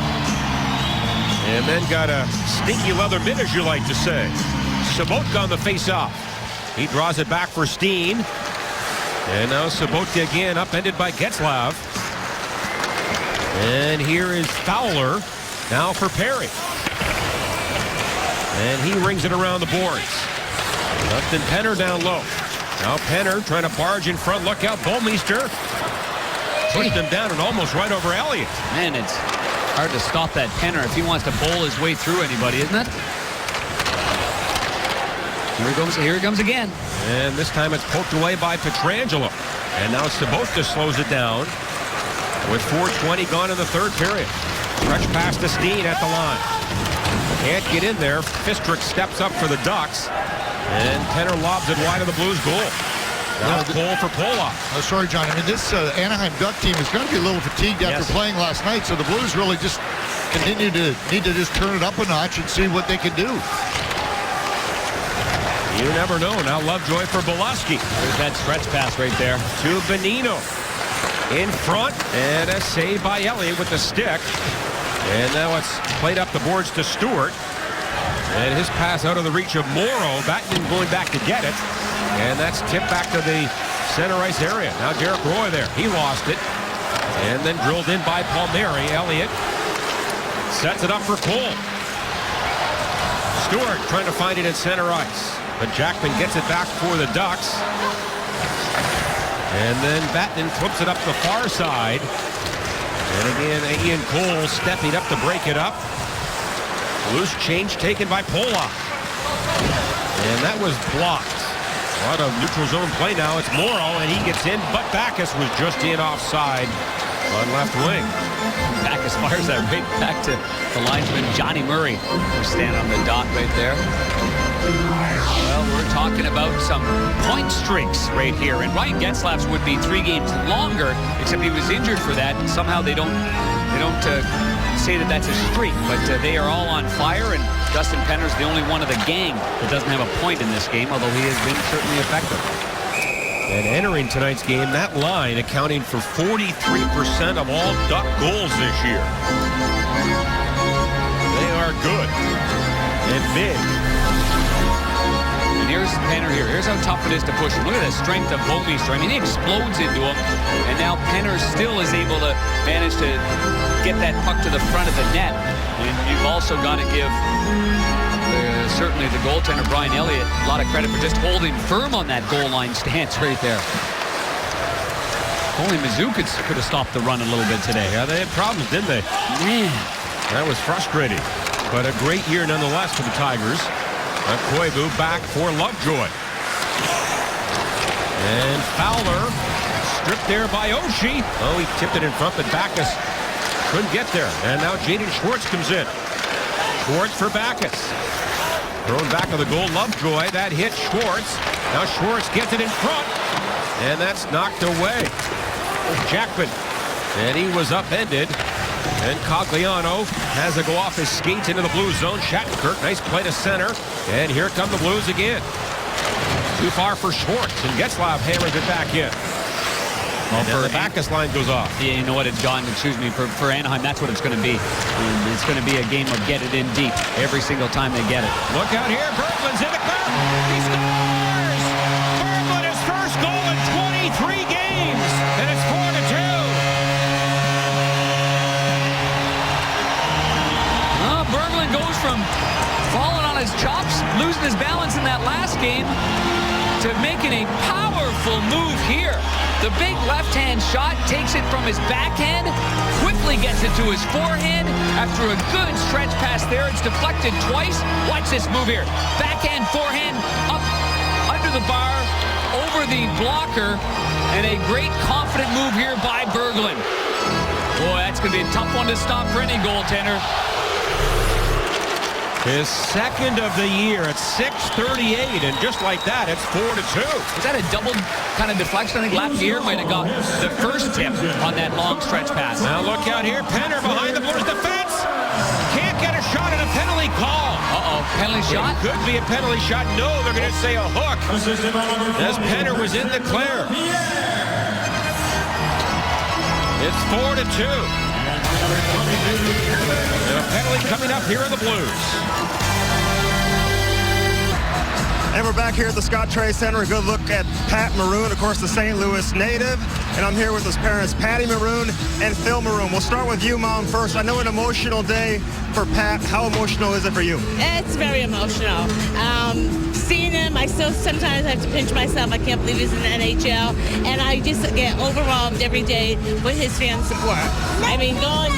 Speaker 1: And then got a stinky leather mitt, as you like to say. Sobotka on the face-off. He draws it back for Steen. And now Sobotka again, upended by Getzlav. And here is Fowler, now for Perry. And he rings it around the boards. Dustin Penner down low. Now Penner trying to barge in front. Look out, Bouwmeester. Pushed him down and almost right over Elliott.
Speaker 2: Man, it's hard to stop that Penner if he wants to bowl his way through anybody, isn't it? Here he comes again.
Speaker 1: And this time it's poked away by Pietrangelo. And now Sabotka slows it down with 4:20 gone in the third period. Stretch pass to Steen at the line. Can't get in there. Fistrick steps up for the Ducks. And Penner lobs it wide of the Blues goal. Now Cole for Polak.
Speaker 3: Oh, sorry, John. I mean, this Anaheim Duck team is going to be a little fatigued after playing last night, so the Blues really just need to just turn it up a notch and see what they can do.
Speaker 1: You never know. Now Lovejoy for Bolesky.
Speaker 2: There's that stretch pass right there.
Speaker 1: To Bonino. In front, and a save by Elliott with the stick. And now it's played up the boards to Stewart. And his pass out of the reach of Morrow. Vatanen going back to get it. And that's tipped back to the center ice area. Now Derek Roy there. He lost it. And then drilled in by Palmieri. Elliott sets it up for Cole. Stewart trying to find it in center ice. But Jackman gets it back for the Ducks. And then Vatanen flips it up the far side. And again, Ian Cole stepping up to break it up. Loose change taken by Polak. And that was blocked. A lot of neutral zone play now. It's Morrow, and he gets in, but Backes was just in offside on left wing.
Speaker 2: Backes fires that right back to the linesman, Johnny Murray, who's standing on the dot right there. Well, we're talking about some point streaks right here, and Ryan Getzlaf's would be 3 games longer, except he was injured for that. Somehow they don't say that that's a streak, but they are all on fire, and Dustin Penner's the only one of the gang that doesn't have a point in this game, although he has been certainly effective.
Speaker 1: And entering tonight's game, that line accounting for 43% of all Duck goals this year. They are good and big.
Speaker 2: And here's Penner here. Here's how tough it is to push him. Look at the strength of Bouwmeester. I mean, he explodes into him, and now Penner still is able to manage to get that puck to the front of the net. And you've also got to give certainly the goaltender, Brian Elliott, a lot of credit for just holding firm on that goal line stance right there. Only Mizzou could have stopped the run a little bit today.
Speaker 1: Yeah, they had problems, didn't they?
Speaker 2: Man.
Speaker 1: That was frustrating. But a great year nonetheless for the Tigers. Koivu back for Lovejoy. And Fowler stripped there by Oshie. Oh, he tipped it in front, but Backes couldn't get there. And now Jaden Schwartz comes in. Schwartz for Backes. Thrown back of the goal, Lovejoy. That hit Schwartz. Now Schwartz gets it in front. And that's knocked away. Jackman. And he was upended. And Cogliano has to go off his skates into the Blues zone. Shattenkirk, nice play to center. And here come the Blues again. Too far for Schwartz. And Getzlaf hammers it back in. Well, and the Backes line goes off.
Speaker 2: Yeah, you know what, it's gone, excuse me, for Anaheim, that's what it's going to be. It's going to be a game of get it in deep every single time they get it.
Speaker 1: Look out here, Berglund's in the clear. He scores! Berglund, his first goal in 23 games, and it's 4-2.
Speaker 2: Berglund goes from falling on his chops, losing his balance in that last game, to making a powerful move here. The big left-hand shot takes it from his backhand, quickly gets it to his forehand. After a good stretch pass there, it's deflected twice. Watch this move here. Backhand, forehand, up under the bar, over the blocker, and a great confident move here by Berglund. Boy, that's going to be a tough one to stop for any goaltender.
Speaker 1: His second of the year at 6:38, and just like that, it's 4-2.
Speaker 2: Is that a double kind of deflection? I think Lafayette might have got the first tip on that long stretch pass.
Speaker 1: Now look out here, Penner behind the Blues defense. Can't get a shot at a penalty call.
Speaker 2: Penalty shot?
Speaker 1: It could be a penalty shot. No, they're going to say a hook. As Penner was in the clear. It's 4-2. And a penalty coming up here in the Blues.
Speaker 7: And we're back here at the Scott Trey Center. A good look at Pat Maroon, of course, the St. Louis native. and I'm here with his parents, Patty Maroon and Phil Maroon. We'll start with you, Mom, first. I know an emotional day for Pat. How emotional is it for you?
Speaker 8: It's very emotional. Seeing him, I still sometimes have to pinch myself. I can't believe he's in the NHL, and I just get overwhelmed every day with his fan support. I mean, going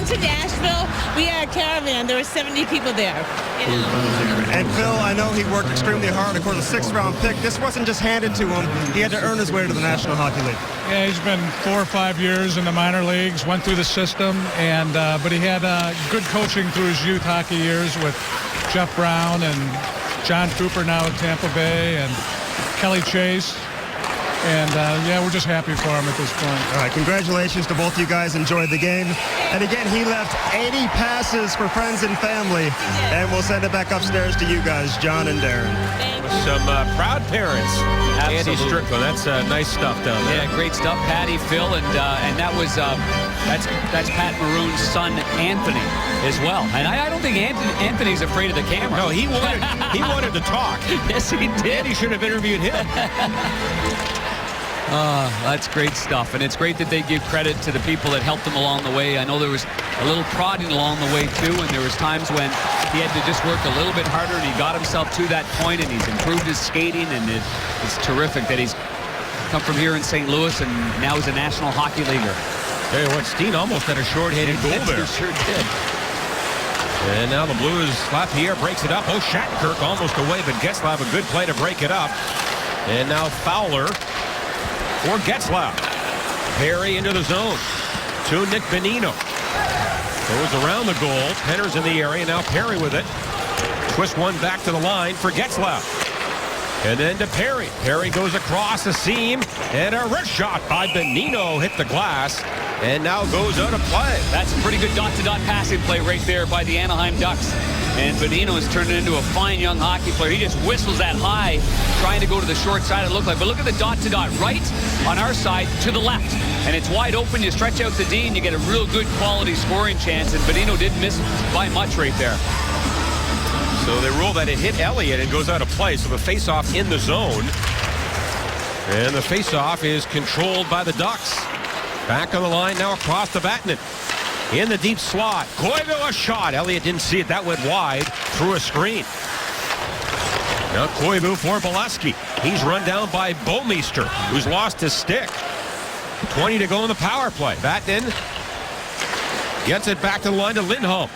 Speaker 8: to Nashville, we had a caravan. There were 70 people there. You know?
Speaker 7: And Phil, I know he worked extremely hard. Of course, a 6th-round pick. This wasn't just handed to him. He had to earn his way to the National Hockey League.
Speaker 9: Yeah, he's been 4 or 5 years in the minor leagues, went through the system, and but he had good coaching through his youth hockey years with Jeff Brown and John Cooper now at Tampa Bay and Kelly Chase. And, yeah, we're just happy for him at this point.
Speaker 7: All right, congratulations to both you guys. Enjoyed the game. And again, he left 80 passes for friends and family. And we'll send it back upstairs to you guys, John and Darren.
Speaker 1: Some proud parents.
Speaker 2: Absolutely.
Speaker 1: Andy Strickland. That's nice stuff down there.
Speaker 2: Yeah, great stuff, Patty, Phil, and that was that's Pat Maroon's son, Anthony, as well. And I don't think Anthony's afraid of the camera.
Speaker 1: No, he wanted to talk.
Speaker 2: Yes, he did.
Speaker 1: He should have interviewed him.
Speaker 2: That's great stuff, and it's great that they give credit to the people that helped him along the way. I know there was a little prodding along the way too, and there was times when he had to just work a little bit harder, and he got himself to that point, and he's improved his skating, and it's terrific that he's come from here in St. Louis, and now he's a National Hockey Leaguer.
Speaker 1: Tell you what, Steen almost had a short-handed goal there.
Speaker 2: He sure did.
Speaker 1: And now the Blues, Lapierre breaks it up. Oh, Shattenkirk almost away, but Getzlaf a good play to break it up. And now Fowler for Getzlaf. Perry into the zone to Nick Bonino. Goes around the goal. Penner's in the area. Now Perry with it. Twist one back to the line for Getzlaf. And then to Perry. Perry goes across the seam. And a wrist shot by Bonino hit the glass. And now goes out of play.
Speaker 2: That's a pretty good dot-to-dot passing play right there by the Anaheim Ducks. And Bonino has turned it into a fine young hockey player. He just whistles that high, trying to go to the short side, it looked like. But look at the dot-to-dot right on our side to the left. And it's wide open. You stretch out the D, and you get a real good quality scoring chance. And Bonino didn't miss by much right there.
Speaker 1: So they rule that it hit Elliott and goes out of play. So the face-off in the zone. And the face-off is controlled by the Ducks. Back on the line now across the Vatanen. In the deep slot. Koivu a shot. Elliott didn't see it. That went wide through a screen. Now Koivu for Bolesky. He's run down by Bouwmeester, who's lost his stick. 20 to go in the power play. Vatanen gets it back to the line to Lindholm.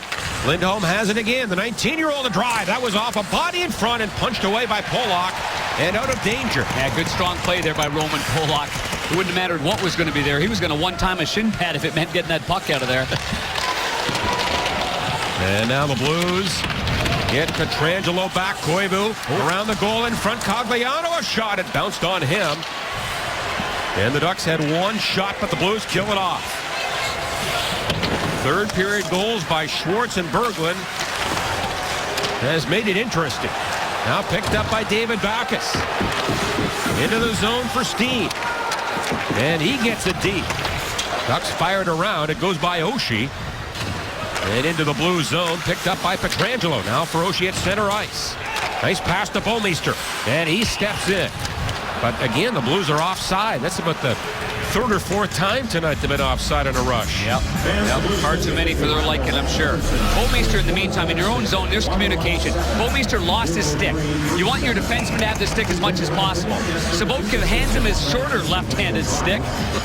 Speaker 1: Lindholm has it again. The 19-year-old drive. That was off a body in front and punched away by Polak and out of danger.
Speaker 2: Yeah, good strong play there by Roman Polak. It wouldn't have mattered what was going to be there. He was going to one-time a shin pad if it meant getting that puck out of there.
Speaker 1: And now the Blues get Pietrangelo back. Koivu around the goal in front. Cogliano a shot. It bounced on him. And the Ducks had one shot, but the Blues kill it off. Third period goals by Schwartz and Berglund has made it interesting. Now picked up by David Backes. Into the zone for Steen. And he gets it deep. Ducks fired around. It goes by Oshie. And into the blue zone. Picked up by Pietrangelo. Now for Oshie at center ice. Nice pass to Bouwmeester. And he steps in. But again, the Blues are offside. That's about the third or fourth time tonight they've been offside on a rush.
Speaker 2: Yep. Far too many for their liking, I'm sure. Bouwmeester, in the meantime, in your own zone, there's communication. Bouwmeester lost his stick. You want your defenseman to have the stick as much as possible. Sabotka hands him his shorter left-handed stick,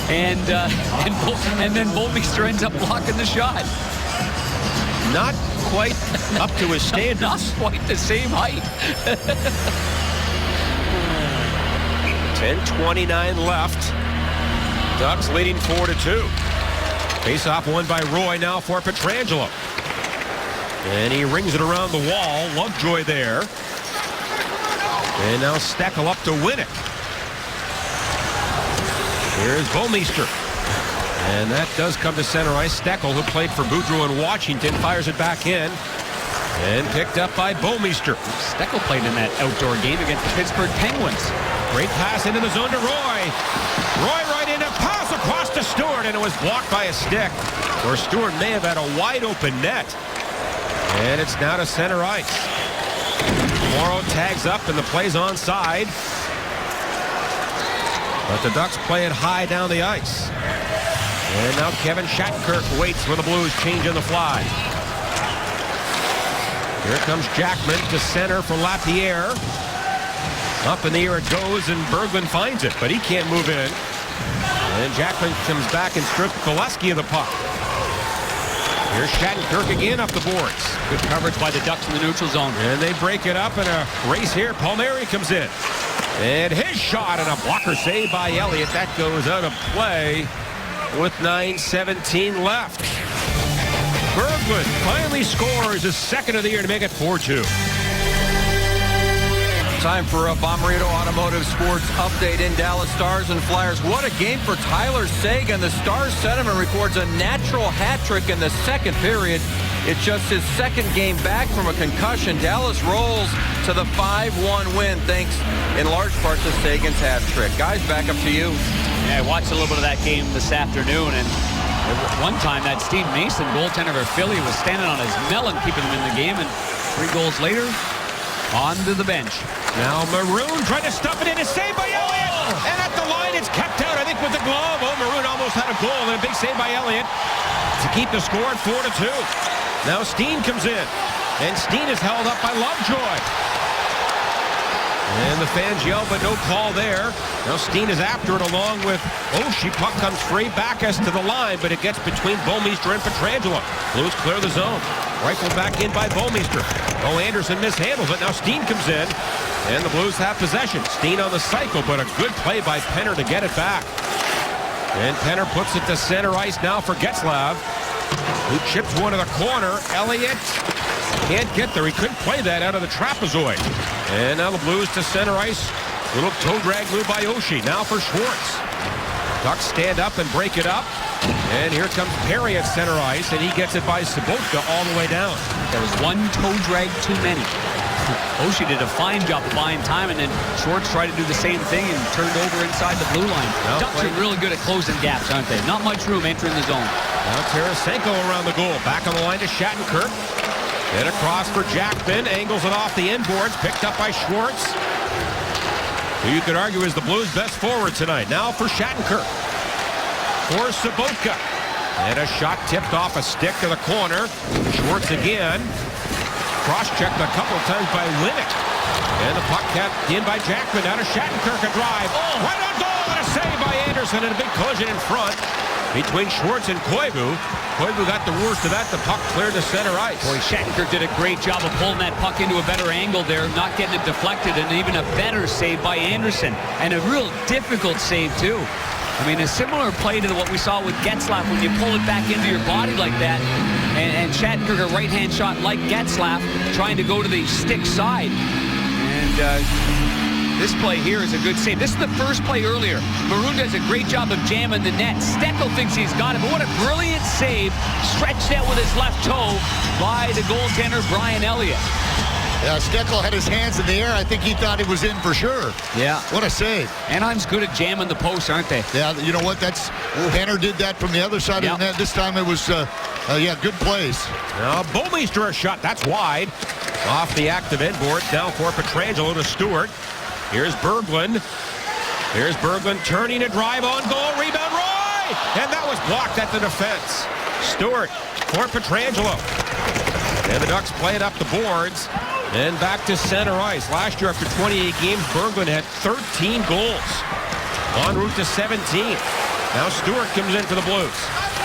Speaker 2: and then Bouwmeester ends up blocking the shot.
Speaker 1: Not quite up to his standards.
Speaker 2: Not quite the same height.
Speaker 1: 10:29 left. Ducks leading 4-2. Face-off won by Roy now for Pietrangelo. And he rings it around the wall. Lovejoy there. And now Steckel up to win it. Here's Bouwmeester. And that does come to center ice. Steckel, who played for Boudreau in Washington, fires it back in. And picked up by Bouwmeester.
Speaker 2: Steckel played in that outdoor game against the Pittsburgh Penguins.
Speaker 1: Great pass into the zone to Roy. Roy right in, a pass across to Stewart, and it was blocked by a stick. Or Stewart may have had a wide open net. And it's now to center ice. Morrow tags up and the play's onside. But the Ducks play it high down the ice. And now Kevin Shattenkirk waits for the Blues changing the fly. Here comes Jackman to center for Lapierre. Up in the air it goes, and Berglund finds it, but he can't move in. And Jackman comes back and strips Koleski of the puck. Here's Shattenkirk again up the boards.
Speaker 2: Good coverage by the Ducks in the neutral zone.
Speaker 1: And they break it up in a race here. Palmieri comes in. And his shot and a blocker save by Elliott. That goes out of play with 9:17 left. Berglund finally scores his second of the year to make it 4-2.
Speaker 10: Time for a Bommarito Automotive Sports update in Dallas Stars and Flyers. What a game for Tyler Seguin. The Stars centerman records a natural hat trick in the second period. It's just his second game back from a concussion. Dallas rolls to the 5-1 win thanks in large part to Seguin's hat trick. Guys, back up to you.
Speaker 2: Yeah, I watched a little bit of that game this afternoon, and one time that Steve Mason, goaltender for Philly, was standing on his melon, keeping them in the game, and 3 goals later, on to the bench.
Speaker 1: Now Maroon trying to stuff it in. It's saved by Elliott. And at the line, it's kept out, I think, with the glove. Oh, Maroon almost had a goal. And a big save by Elliott to keep the score at 4-2. Now Steen comes in. And Steen is held up by Lovejoy. And the fans yell, but no call there. Now Steen is after it along with Oshie. Puck comes free. Backus to the line, but it gets between Bouwmeester and Pietrangelo. Blues clear the zone. Rifled back in by Bouwmeester. Oh, Anderson mishandles it. Now Steen comes in, and the Blues have possession. Steen on the cycle, but a good play by Penner to get it back. And Penner puts it to center ice now for Getzlaf, who chips one to the corner. Elliott can't get there. He couldn't play that out of the trapezoid. And now the Blues to center ice. Little toe drag move by Oshie. Now for Schwartz. Ducks stand up and break it up. And here comes Perry at center ice, and he gets it by Sobotka all the way down.
Speaker 2: There was one toe drag too many. Oshie did a fine job of buying time, and then Schwartz tried to do the same thing and turned over inside the blue line. Ducks are really good at closing gaps, aren't they? Not much room entering the zone.
Speaker 1: Now Tarasenko around the goal. Back on the line to Shattenkirk. Then across for Jackman. Angles it off the inboards. Picked up by Schwartz, who you could argue is the Blues' best forward tonight. Now for Shattenkirk. For Sobotka. And a shot tipped off a stick to the corner. Schwartz again. Cross-checked a couple of times by Linnick. And the puck kept in by Jackman. Now to Shattenkirk, a drive. Oh, right on goal, and a save by Anderson, and a big collision in front between Schwartz and Koivu. Koivu got the worst of that. The puck cleared to center ice.
Speaker 2: Boy, Shattenkirk did a great job of pulling that puck into a better angle there, not getting it deflected, and even a better save by Anderson. And a real difficult save, too. I mean, a similar play to what we saw with Getzlaf when you pull it back into your body like that. And Shattenkirk, a right-hand shot like Getzlaf, trying to go to the stick side. And this play here is a good save. This is the first play earlier. Maroon does a great job of jamming the net. Steckel thinks he's got it, but what a brilliant save. Stretched out with his left toe by the goaltender, Brian Elliott.
Speaker 3: Yeah, Steckel had his hands in the air. I think he thought it was in for sure.
Speaker 2: Yeah.
Speaker 3: What a save.
Speaker 2: Anaheim's good at jamming the posts, aren't they?
Speaker 3: Yeah, you know what? Penner did that from the other side of the net. This time it was, good plays.
Speaker 1: Now, Bouwmeester a shot. That's wide. Off the active inboard. Now for Pietrangelo to Stewart. Here's Berglund. Here's Berglund turning a drive on goal. Rebound, Roy! And that was blocked at the defense. Stewart for Pietrangelo. And the Ducks play it up the boards. And back to center ice. Last year, after 28 games, Berglund had 13 goals. En route to 17. Now Stewart comes in for the Blues.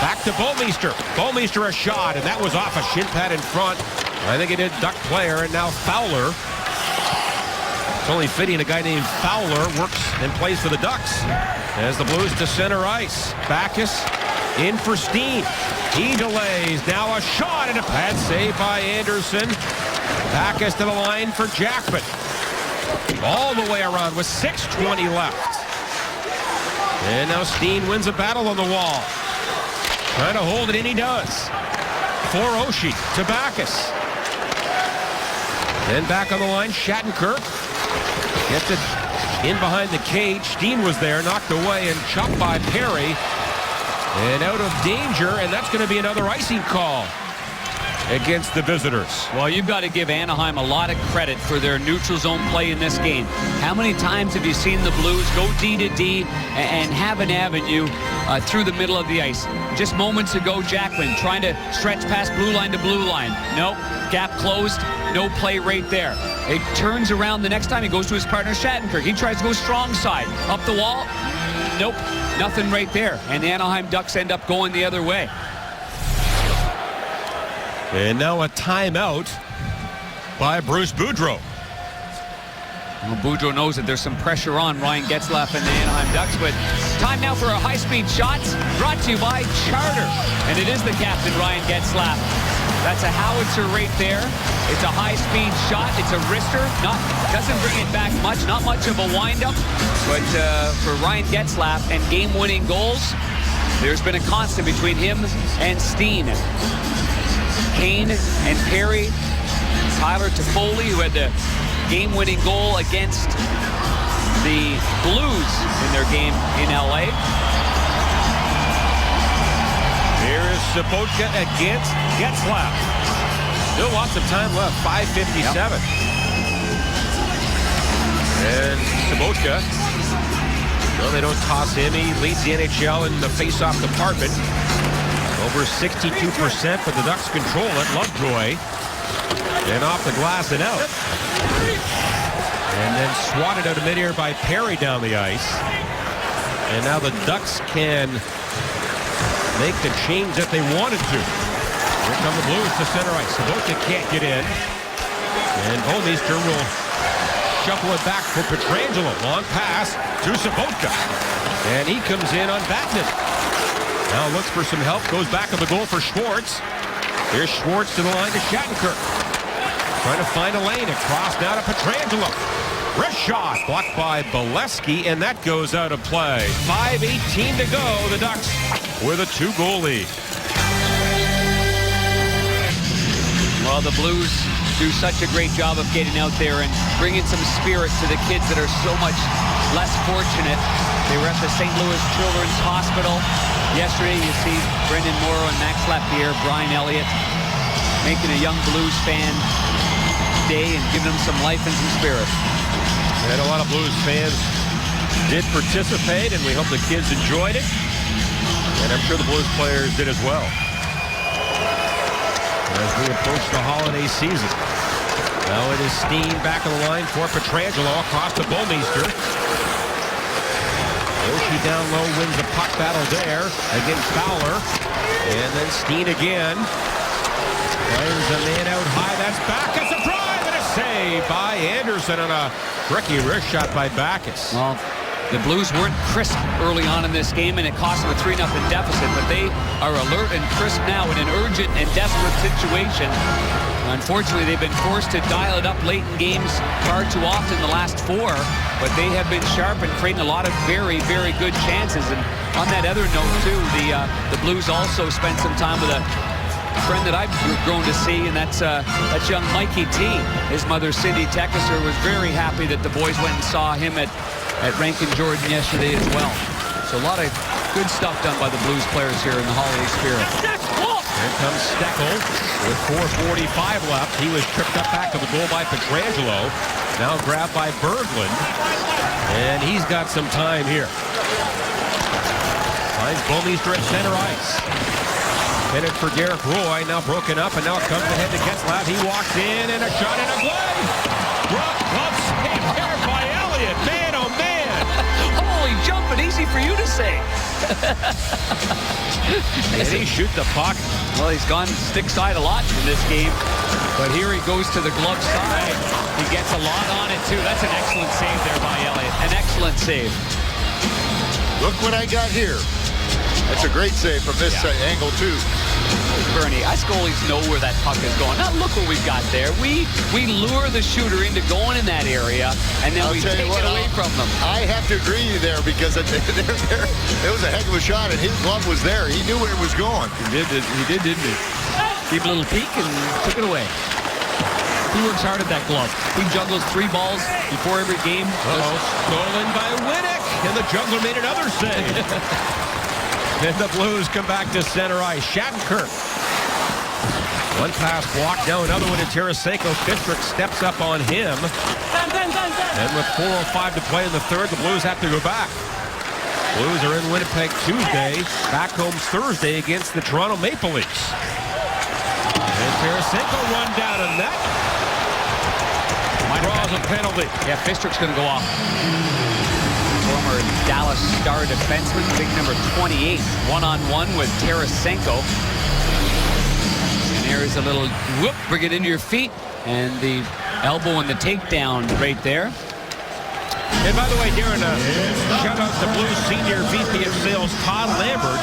Speaker 1: Back to Bouwmeester. Bouwmeester a shot, and that was off a shin pad in front. I think it did Duck player, and now Fowler. It's only fitting a guy named Fowler works and plays for the Ducks. As the Blues to center ice. Backus in for Steen. He delays. Now a shot and a pad save by Anderson. Backus to the line for Jackman. All the way around with 6:20 left. And now Steen wins a battle on the wall. Trying to hold it in, he does. For Oshie to Backus. Then back on the line, Shattenkirk. Gets it in behind the cage. Steen was there, knocked away and chopped by Perry. And out of danger, and that's going to be another icing call. against the visitors.
Speaker 2: Well, you've got to give Anaheim a lot of credit for their neutral zone play in this game. How many times have you seen the Blues go D to D and have an avenue through the middle of the ice? Just moments ago, Jackman trying to stretch past blue line to blue line. Nope, gap closed, no play right there. It turns around the next time, he goes to his partner Shattenkirk. He tries to go strong side. Up the wall, nope, nothing right there. And the Anaheim Ducks end up going the other way.
Speaker 1: And now a timeout by Bruce Boudreau.
Speaker 2: Well, Boudreau knows that there's some pressure on Ryan Getzlaf and the Anaheim Ducks, but time now for a high-speed shot brought to you by Charter. And it is the captain, Ryan Getzlaf. That's a howitzer right there. It's a high-speed shot. It's a wrister. Doesn't bring it back much. Not much of a wind-up. But for Ryan Getzlaf and game-winning goals, there's been a constant between him and Steen. Kane and Perry, Tyler Toffoli, who had the game-winning goal against the Blues in their game in LA.
Speaker 1: Here's Sobotka against Getzlaf. Still lots of time left, 5:57. And Sobotka, well, they don't toss him. He leads the NHL in the face-off department. Over 62%, but the Ducks control it. Lovejoy. And off the glass and out. And then swatted out of midair by Perry down the ice. And now the Ducks can make the change that they wanted to. Here come the Blues to center ice. Sobotka can't get in. And Bouwmeester will shuffle it back for Pietrangelo. Long pass to Sobotka. And he comes in unbatted. Now looks for some help, goes back on the goal for Schwartz. Here's Schwartz to the line to Shattenkirk. Trying to find a lane, across now to Pietrangelo. Wrist shot, blocked by Bolesky, and that goes out of play. 5:18 to go, the Ducks with a 2-goal lead.
Speaker 2: Well, the Blues do such a great job of getting out there and bringing some spirit to the kids that are so much less fortunate. They were at the St. Louis Children's Hospital yesterday. You see Brendan Morrow and Max Lapierre, Brian Elliott, making a young Blues fan day and giving them some life and some spirit.
Speaker 1: And a lot of Blues fans did participate, and we hope the kids enjoyed it. And I'm sure the Blues players did as well. As we approach the holiday season. Now it is Steen back on the line for Pietrangelo across to Bouwmeester. Oshie down low, wins the puck battle there against Fowler. And then Steen again. Fires a man out high. That's Backes. A drive and a save by Anderson on a tricky wrist shot by Backes.
Speaker 2: Well, the Blues weren't crisp early on in this game, and it cost them a 3-0 deficit, but they are alert and crisp now in an urgent and desperate situation. Unfortunately, they've been forced to dial it up late in games far too often the last 4, but they have been sharp and creating a lot of very, very good chances. And on that other note, too, the Blues also spent some time with a friend that I've grown to see, and that's young Mikey T. His mother, Cindy Tekesser, was very happy that the boys went and saw him at Rankin Jordan yesterday as well. So a lot of good stuff done by the Blues players here in the holiday spirit.
Speaker 1: Here comes Steckel with 4:45 left. He was tripped up back to the goal by Pietrangelo. Now grabbed by Berglund. And he's got some time here. Finds Bouwmeester at center ice. Headed for Derek Roy. Now broken up, and now it comes ahead to Getzlaf. He walks in, and a shot and a glove. Glove save here by Elliott. Man, oh man.
Speaker 2: Holy jumping, easy for you to say.
Speaker 1: Did he shoot the puck?
Speaker 2: Well, he's gone stick side a lot in this game, but here he goes to the glove side. He gets a lot on it, too. That's an excellent save there by Elliott. An excellent save.
Speaker 3: Look what I got here. That's a great save from this angle, too.
Speaker 2: Bernie, us goalies know where that puck is going. Now look what we've got there. We lure the shooter into going in that area, and then we take it away from them.
Speaker 3: I have to agree with you there, because it was a heck of a shot, and his glove was there. He knew where it was going.
Speaker 1: He did, didn't he?
Speaker 2: Gave a little peek and took it away. He works hard at that glove. He juggles 3 balls before every game.
Speaker 1: Stolen by Winnick, and the juggler made another save. And the Blues come back to center ice. Shattenkirk One pass blocked. Now another one to Tarasenko. Fistrick steps up on him. And with 4:05 to play in the third, the Blues have to go back. Blues are in Winnipeg Tuesday. Back home Thursday against the Toronto Maple Leafs. And Tarasenko run down a net. Draws a penalty.
Speaker 2: Yeah, Fistrick's going to go off. Former Dallas Star defenseman, big number 28, one-on-one with Tarasenko. And there's a little whoop, bring it into your feet, and the elbow and the takedown right there.
Speaker 1: And by the way, Darren, shout out to Blues Senior VP of Sales, Todd Lambert,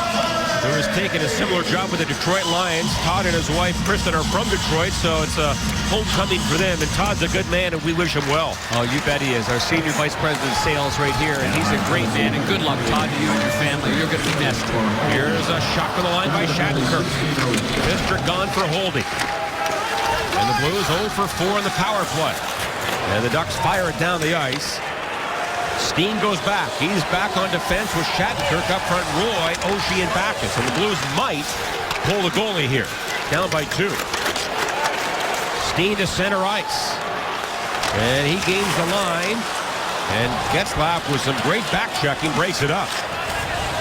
Speaker 1: who has taken a similar job with the Detroit Lions. Todd and his wife, Kristen, are from Detroit, so it's a homecoming for them. And Todd's a good man, and we wish him well.
Speaker 2: Oh, you bet he is. Our Senior Vice President of Sales right here, and he's a great man. And good luck, Todd, to you and your family. You're going to be missed.
Speaker 1: Here's a shot from the line by Shattenkirk. Fistrick gone for holding. And the Blues 0 for 4 in the power play. And the Ducks fire it down the ice. Steen goes back. He's back on defense with Shattenkirk up front. Roy, Oshie, and Backes. And the Blues might pull the goalie here. Down by 2. Steen to center ice. And he gains the line. And Getzlaf with some great back checking breaks it up.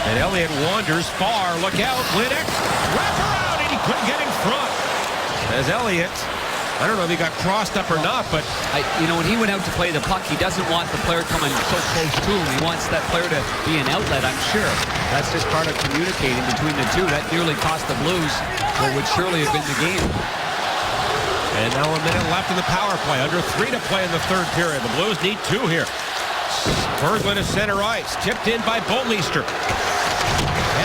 Speaker 1: And Elliott wanders far. Look out. Winnick. Wrap around. And he couldn't get in front. As Elliott, I don't know if he got crossed up or not, but
Speaker 2: when he went out to play the puck, he doesn't want the player coming so close to him. He wants that player to be an outlet, I'm sure. That's just part of communicating between the two. That nearly cost the Blues what would surely have been the game.
Speaker 1: And now a minute left in the power play. Under 3 to play in the third period. The Blues need 2 here. Berglund is center ice. Tipped in by Bomeister.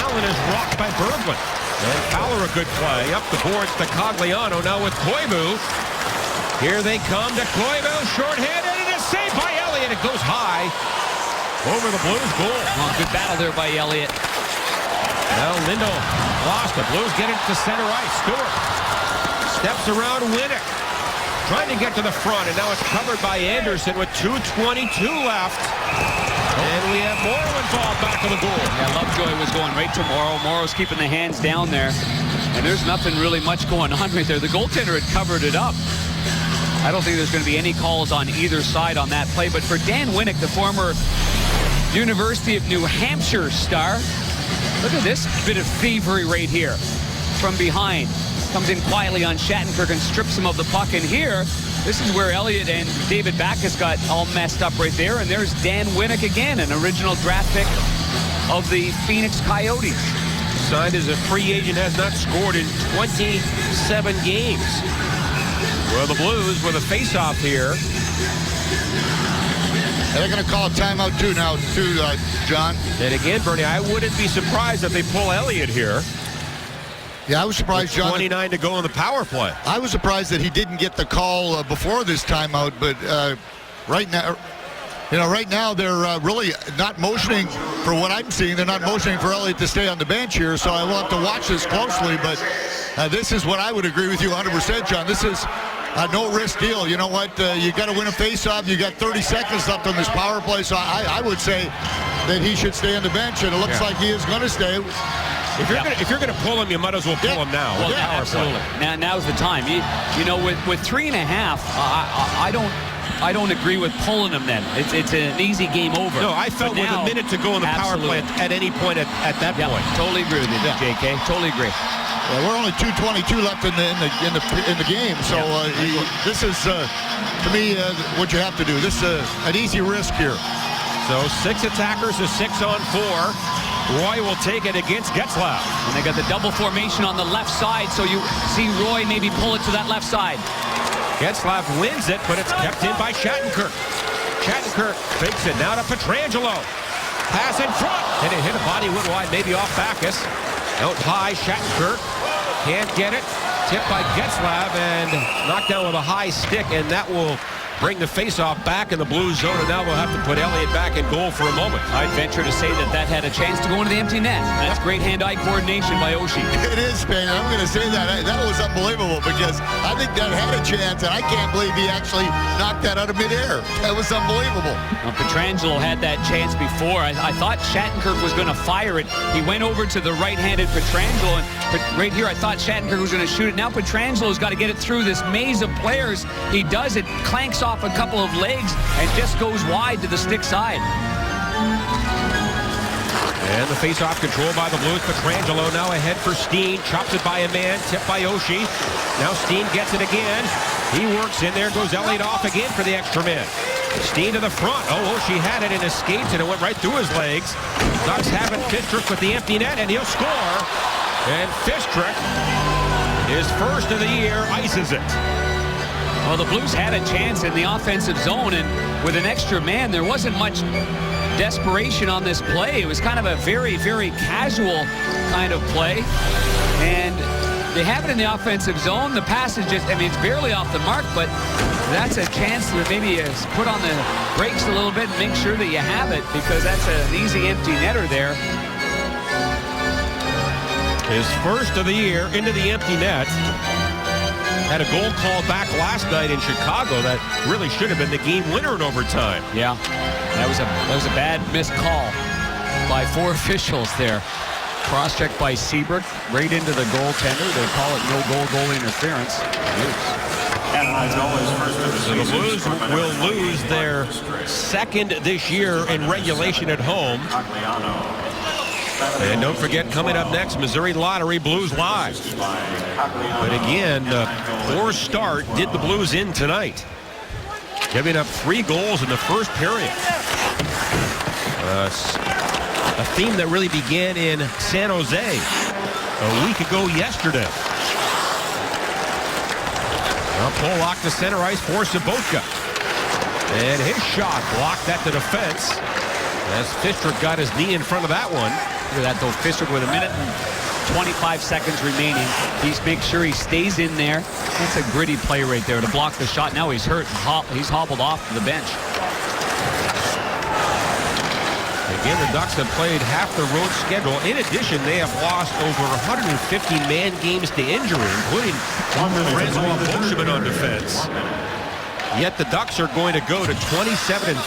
Speaker 1: Allen is rocked by Berglund. And Fowler a good play. Up the boards to Cogliano. Now with Koivu. Here they come to Koivu. Short-handed. And it's saved by Elliott. It goes high over the Blues goal.
Speaker 2: Oh, good battle there by Elliott.
Speaker 1: Now Lindholm lost it. Blues get it to center ice. Stewart steps around Winnick. Trying to get to the front. And now it's covered by Anderson with 2:22 left. And we have Morrow involved back of the goal.
Speaker 2: Yeah, Lovejoy was going right to Morrow. Morrow's keeping the hands down there. And there's nothing really much going on right there. The goaltender had covered it up. I don't think there's going to be any calls on either side on that play. But for Dan Winnick, the former University of New Hampshire star, look at this bit of thievery right here from behind. Comes in quietly on Shattenkirk and strips him of the puck. And here, this is where Elliott and David Backes got all messed up right there. And there's Dan Winnick again, an original draft pick of the Phoenix Coyotes.
Speaker 1: Signed as a free agent, has not scored in 27 games. Well, the Blues with a face-off here.
Speaker 3: And they're going to call a timeout too now, John.
Speaker 1: And again, Bernie, I wouldn't be surprised if they pull Elliott here.
Speaker 3: Yeah, I was surprised, John.
Speaker 1: 29 to go on the power play.
Speaker 3: I was surprised that he didn't get the call before this timeout, but right now they're really not motioning for what I'm seeing. They're not motioning for Elliott to stay on the bench here, so I will have to watch this closely. But this is what I would agree with you 100%, John. This is a no-risk deal. You know what? You got to win a face-off. You got 30 seconds left on this power play, so I would say that he should stay on the bench, and it looks like he is going to stay.
Speaker 1: If you're going to pull him, you might as well pull him now.
Speaker 2: Well, absolutely. Now's the time. You know, with 3.5, I don't agree with pulling him then. It's an easy game over.
Speaker 1: No, I felt with a minute to go in the power play at any point at that point.
Speaker 2: Totally agree with you, JK. Totally agree.
Speaker 3: Well, we're only 2:22 left in the game, so this is to me what you have to do. This is an easy risk here.
Speaker 1: So 6 attackers to 6 on 4. Roy will take it against Getzlaf.
Speaker 2: And they got the double formation on the left side, so you see Roy maybe pull it to that left side.
Speaker 1: Getzlaf wins it, but it's kept in by Shattenkirk. Shattenkirk fakes it now to Pietrangelo. Pass in front. And it hit a body went wide, maybe off Backes. Out high, Shattenkirk can't get it. Tipped by Getzlaf and knocked down with a high stick, and that will bring the faceoff back in the blue zone, and now we'll have to put Elliott back in goal for a moment.
Speaker 2: I'd venture to say that had a chance to go into the empty net. That's great hand-eye coordination by Oshie.
Speaker 3: It is, Spain. I'm going to say that. That was unbelievable because I think that had a chance, and I can't believe he actually knocked that out of midair. That was unbelievable.
Speaker 2: Well, Pietrangelo had that chance before. I thought Shattenkirk was going to fire it. He went over to the right-handed Pietrangelo, and right here I thought Shattenkirk was going to shoot it. Now Pietrangelo's got to get it through this maze of players. He does it, clanks off a couple of legs, and just goes wide to the stick side.
Speaker 1: And the face-off controlled by the Blues. Pietrangelo now ahead for Steen. Chops it by a man. Tipped by Oshie. Now Steen gets it again. He works in there. Goes Elliott off again for the extra man. Steen to the front. Oh, Oshie had it in his skates, and it went right through his legs. Ducks have it. Fistrick with the empty net, and he'll score. And Fistrick, his first of the year, ices it.
Speaker 2: Well, the Blues had a chance in the offensive zone, and with an extra man, there wasn't much desperation on this play. It was kind of a very, very casual kind of play. And they have it in the offensive zone. The pass is just, I mean, it's barely off the mark, but that's a chance to maybe put on the brakes a little bit and make sure that you have it, because that's an easy empty netter there.
Speaker 1: His first of the year into the empty net. Had a goal called back last night in Chicago that really should have been the game winner in overtime.
Speaker 2: Yeah, that was a bad missed call by 4 officials there. Cross-check by Seabrook right into the goaltender. They call it no goal interference.
Speaker 1: So the Blues will lose their second this year in regulation at home. And don't forget, coming up next, Missouri Lottery Blues Live. But again, poor start did the Blues in tonight, giving up 3 goals in the first period. A theme that really began in San Jose a week ago yesterday. Now Pollock to center ice for Sobotka. And his shot blocked at the defense as Fistrick got his knee in front of that one.
Speaker 2: Look at that, though. Fistrick with 1 minute and 25 seconds remaining. He's make sure he stays in there. That's a gritty play right there to block the shot. Now he's hurt. He's hobbled off to the bench.
Speaker 1: Again, the Ducks have played half the road schedule. In addition, they have lost over 150 man games to injury, including Francois Beauchemin on defense. Yet the Ducks are going to go to 27-5,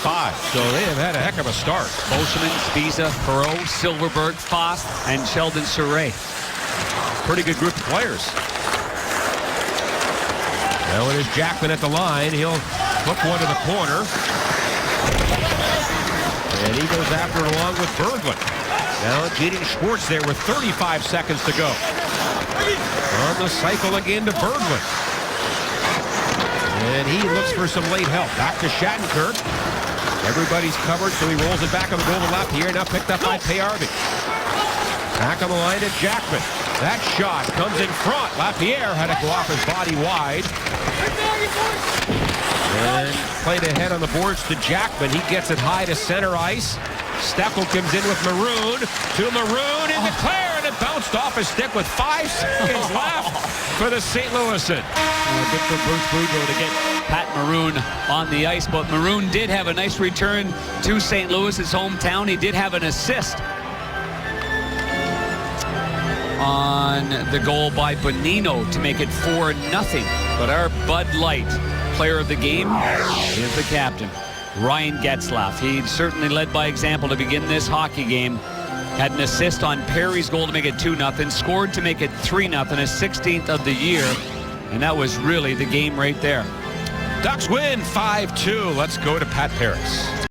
Speaker 1: so they have had a heck of a start.
Speaker 2: Beauchemin, Spiza, Perreault, Silverberg, Foss, and Sheldon Surrey.
Speaker 1: Pretty good group of players. Now it is Jackman at the line. He'll hook one to the corner. And he goes after it along with Berglund. Now Jaden Schwartz there with 35 seconds to go. On the cycle again to Berglund. And he looks for some late help. Back to Shattenkirk. Everybody's covered, so he rolls it back on the goal to left here. Now picked up by Payarvi. Back on the line to Jackman. That shot comes in front. Lapierre had to go off his body wide. And played ahead on the boards to Jackman. He gets it high to center ice. Steckel comes in with Maroon. To Maroon and Declare, and it bounced off his stick with 5 seconds left for the St. Louisan.
Speaker 2: Good for Bruce Boudreau to get Pat Maroon on the ice, but Maroon did have a nice return to St. Louis, his hometown. He did have an assist on the goal by Bonino to make it 4-0. But our Bud Light player of the game is the captain, Ryan Getzlaf. He certainly led by example to begin this hockey game. Had an assist on Perry's goal to make it 2-0, scored to make it 3-0, his 16th of the year. And that was really the game right there.
Speaker 1: Ducks win 5-2. Let's go to Pat Paris.